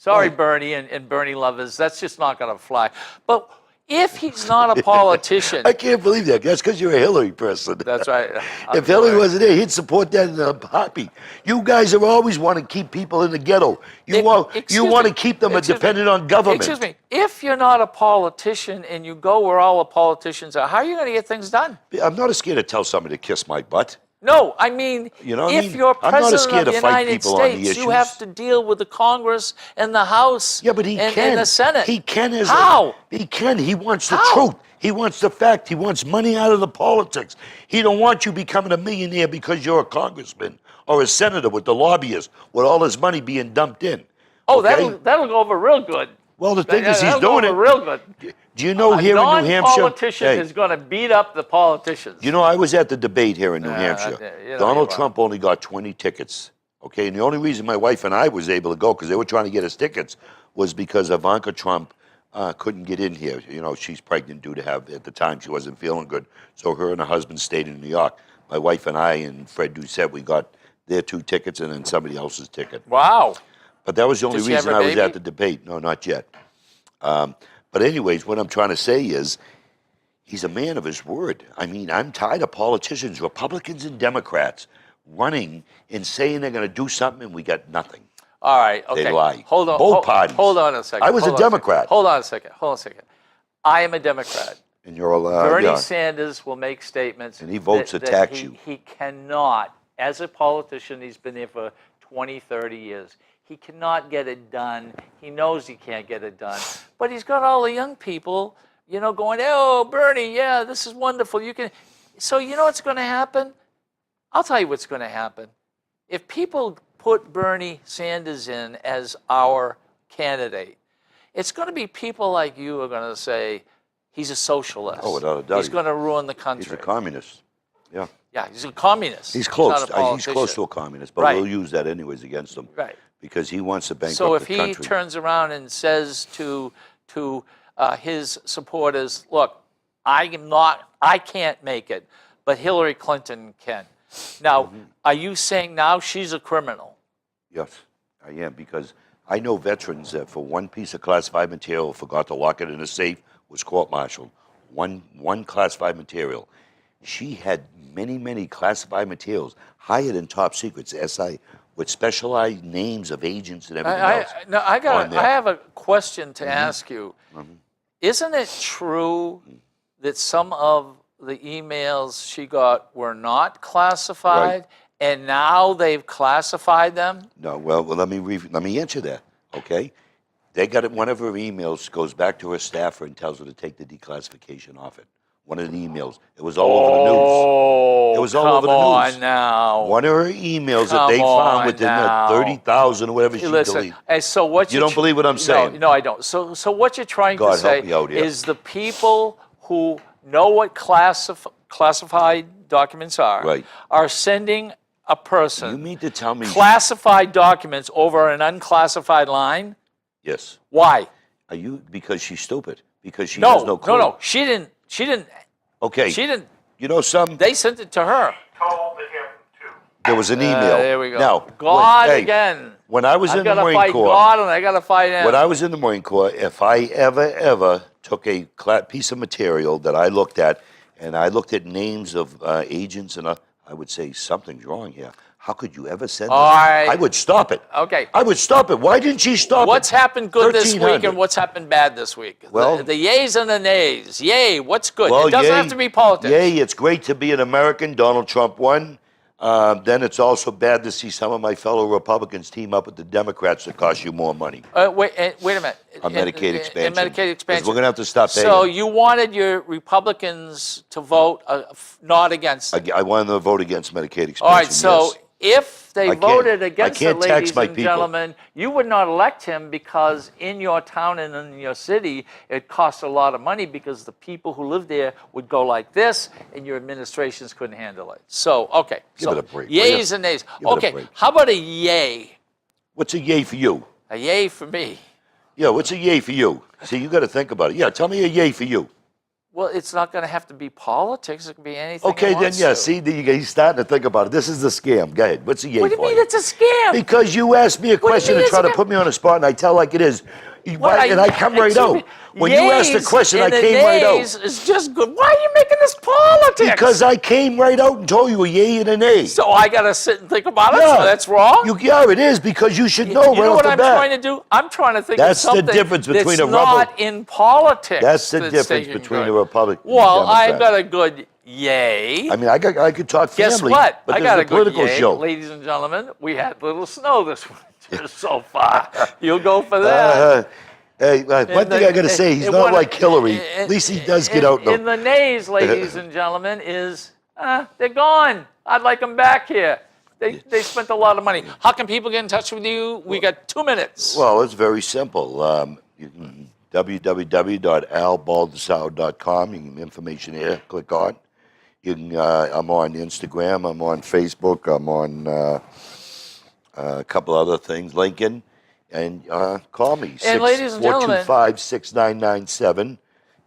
Right. Bernie and Bernie lovers. That's just not going to fly. But if he's not a politician, I can't believe that. That's because you're a Hillary person. that's right. If Hillary wasn't there, he'd support that in a heartbeat. You guys are always want to keep people in the ghetto. You want to keep them dependent on government. Excuse me. If you're not a politician and you go where all the politicians are, how are you going to get things done? I'm not scared to tell somebody to kiss my butt. No, I mean, You know what I if mean? you're I'm not president scared of to the fight United people on the States, you issues. have to deal with the Congress and the House Yeah, but he and, can. and the Senate. He can. How? He can. He wants the How? truth. He wants the fact. He wants money out of the politics. He don't want you becoming a millionaire because you're a congressman or a senator with the lobbyists, with all his money being dumped in. Oh, okay? that'll go over real good. Well, the thing is, he's That'll go doing over it. real good. Do you know here in New Hampshire? Non-politician is going to beat up the politicians. You know, I was at the debate here in New Yeah, Hampshire. you know Donald you are. Trump only got 20 tickets. Okay, and the only reason my wife and I was able to go, because they were trying to get us tickets, was because Ivanka Trump couldn't get in here. You know, she's pregnant due to have, at the time, she wasn't feeling good. So her and her husband stayed in New York. My wife and I and Fred Doucette, we got their 2 tickets and then somebody else's ticket. Wow. But that was the only Does she have reason a I was baby? at the debate. No, not yet. But anyways, what I'm trying to say is, he's a man of his word. I mean, I'm tired of politicians, Republicans and Democrats, running and saying they're going to do something, and we got nothing. All right. Okay. They lie. Hold on. Both parties. Hold on a second. I was a Democrat. Hold on a second. I am a Democrat. And you're all Bernie Sanders will make statements. And he votes that to tax he, you. He cannot, as a politician, he's been there for 20, 30 years. He cannot get it done. He knows he can't get it done. But he's got all the young people, going, oh, Bernie, yeah, this is wonderful. You can. So you know what's going to happen? I'll tell you what's going to happen. If people put Bernie Sanders in as our candidate, it's going to be people like you who are going to say, he's a socialist. Oh, without a doubt. He's going to ruin the country. He's a communist. Yeah. Yeah, he's a communist. He's close. Not a He's politician. close to a communist, but Right. we'll use that anyways against him. Right. Because he wants to bankrupt So if the he country. turns around and says to his supporters, look, I can't make it, but Hillary Clinton can. Now, are you saying now she's a criminal? Yes, I am, because I know veterans that for one piece of classified material forgot to lock it in a safe, was court-martialed. One classified material. She had many classified materials, higher than top secrets, SI, with specialized names of agents and everything else. I have a question to ask you. Isn't it true that some of the emails she got were not classified, and now they've classified them? No, well, let me answer that, okay? They got it. One of her emails goes back to her staffer and tells her to take the declassification off it. One of the emails. It was all over the news. Oh, It was all over the come news. on now. One of her emails that Come they found on within now. the 30,000 or whatever she Listen, deleted. and so what You don't believe what I'm saying? No, I don't. So what you're trying God to say help me out here. is the people who know what classified documents are Right. are sending a person You mean to tell me? classified documents over an unclassified line? Yes. Why? Are you, because she's stupid? Because she has no clue? No. She didn't. Okay. She didn't. You know something? They sent it to her. Told him to. There was an email. There we go. Now, God hey, again. When I was I in the gotta Marine fight Corps, God and I gotta fight him. when I was in the Marine Corps, if I ever took a piece of material that I looked at And I looked at names of agents, and I would say something's wrong here. How could you ever send All that? right. I would stop it. Okay. I would stop it. Why didn't she stop What's it? happened good this week 1300. and what's happened bad this week? Well- the yays and the nays. Yay, what's good? Well, It doesn't yay, have to be politics. Yay, it's great to be an American. Donald Trump won. Then it's also bad to see some of my fellow Republicans team up with the Democrats that cost you more money Wait a minute. on Medicaid expansion. Medicaid 'Cause expansion. we're going to have to stop paying. So you wanted your Republicans to vote not against it. I wanted them to vote against Medicaid expansion. All right, so yes. if they I can't- voted I against it, can't tax ladies my and people. gentlemen, you would not elect him because in your town and in your city, it costs a lot of money because the people who live there would go like this and your administrations couldn't handle it. So, okay. Give so it a break, will ya? yays and nays. Give it a Okay, break. how about a yay? What's a yay for you? A yay for me. Yeah, what's a yay for you? See, you got to think about it. Yeah, tell me a yay for you. Well, it's not going to have to be politics. It can be anything. Okay, he then, wants yeah, to. see, he's starting to think about it. This is the scam. Go ahead. What's a yay What do for you mean you? it's a scam? Because you asked me a question mean and it's try a to scam? put me on a spot, and I tell like it is. What, And I come right excuse out. me, When you asked the yays question, I and the came right nays out. is just good. Why are you making this politics? Because I came right out and told you a yay and a nay. So I got to sit and think about it? So that's wrong? Yeah, it is, because you should know You right know off what the I'm bat. trying to do? I'm trying to think That's of the something difference between that's a not in politics. That's the that's difference taken between good. a Republican and Well, I've Democrat. got a good yay. I mean, I could talk family. Guess what? But I this got is a a good political yay. show. Ladies and gentlemen, we had little snow this winter so far. You'll go for that. Hey, one thing I got to say, he's And not what- like Hillary. At least he does get out. In the nays, ladies and gentlemen, is they're gone. I'd like them back here. They spent a lot of money. How can people get in touch with you? We got 2 minutes. Well, it's very simple. You can www.albaldessau.com. You can information here. Click on. You can. I'm on Instagram. I'm on Facebook. I'm on a couple other things. Lincoln, and call me. And ladies and gentlemen- 425-6997,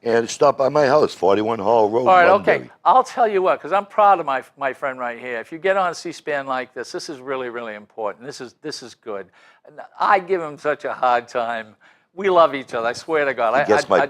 and stop by my house, 41 Hall Road. All right, Londonderry. okay. I'll tell you what, because I'm proud of my friend right here. If you get on C-SPAN like this is really, really important. This is good. And I give him such a hard time. We love each other. I swear to God. I guess my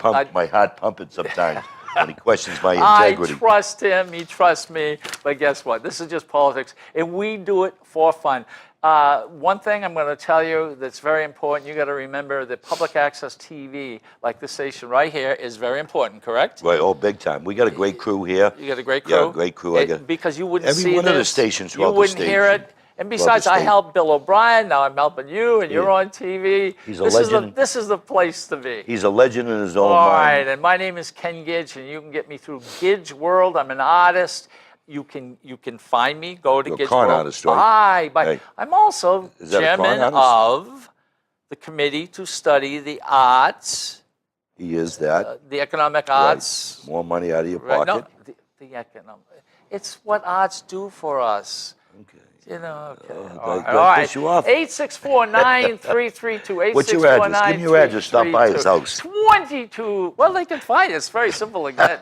heart pumping sometimes when he questions my integrity. I trust him. He trusts me. But guess what? This is just politics, and we do it for fun. One thing I'm going to tell you that's very important. You got to remember that public access TV, like this station right here, is very important. Correct? Right, oh, big time. We got a great crew here. You got a great crew. Yeah, great crew. Because you wouldn't every see one this. of the stations You throughout the wouldn't hear station. it. And besides, I state. helped Bill O'Brien. Now I'm helping you, and you're Yeah. on TV. He's a this legend. This is the place to be. He's a legend in his own All mind. right, and my name is Ken Gidge, and you can get me through Gidge World. I'm an artist. You can find me. Go to You're a Gidge con World. artist, right? Bye. Right. I'm also Is that a con chairman artist? of the Committee to Study the Arts, He is that. the economic Right. arts. More money out of your Right, pocket. no, the economic. It's what arts do for us. Okay. You know, okay. that All right. piss you off? 864-9332. What's your address? Give me your address. Stop by his house. 22. Well, they can find it. It's very simple again.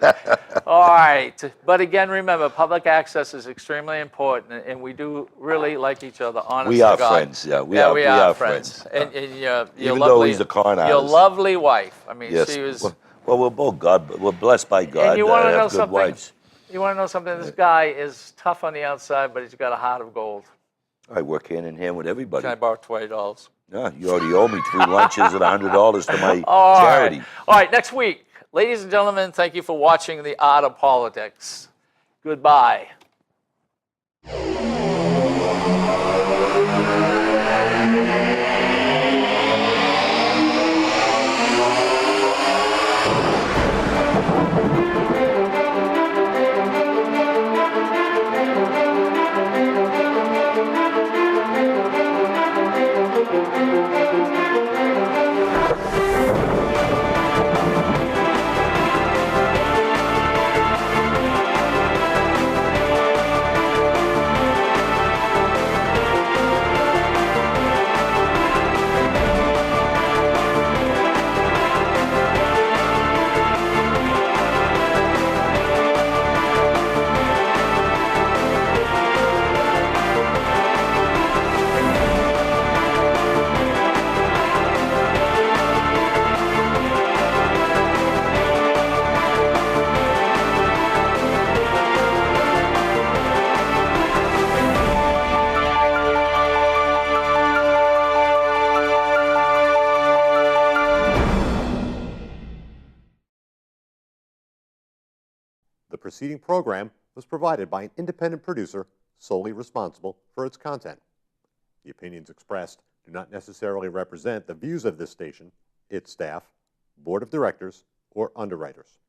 All right. But again, remember, public access is extremely important, and we do really like each other, honest We to are God. friends, yeah, we are friends. And your Even lovely, though he's a con Your artist. lovely wife. I mean, Yes. she was... Well, we're both we're blessed by God. And you want to have know good something? wives. You want to know something? This guy is tough on the outside, but he's got a heart of gold. I work hand in hand with everybody. Can I borrow $20? Yeah, you already owe me 3 lunches and $100 to my All charity. right. All right, next week. Ladies and gentlemen, thank you for watching The Art of Politics. Goodbye. The preceding program was provided by an independent producer solely responsible for its content. The opinions expressed do not necessarily represent the views of this station, its staff, board of directors, or underwriters.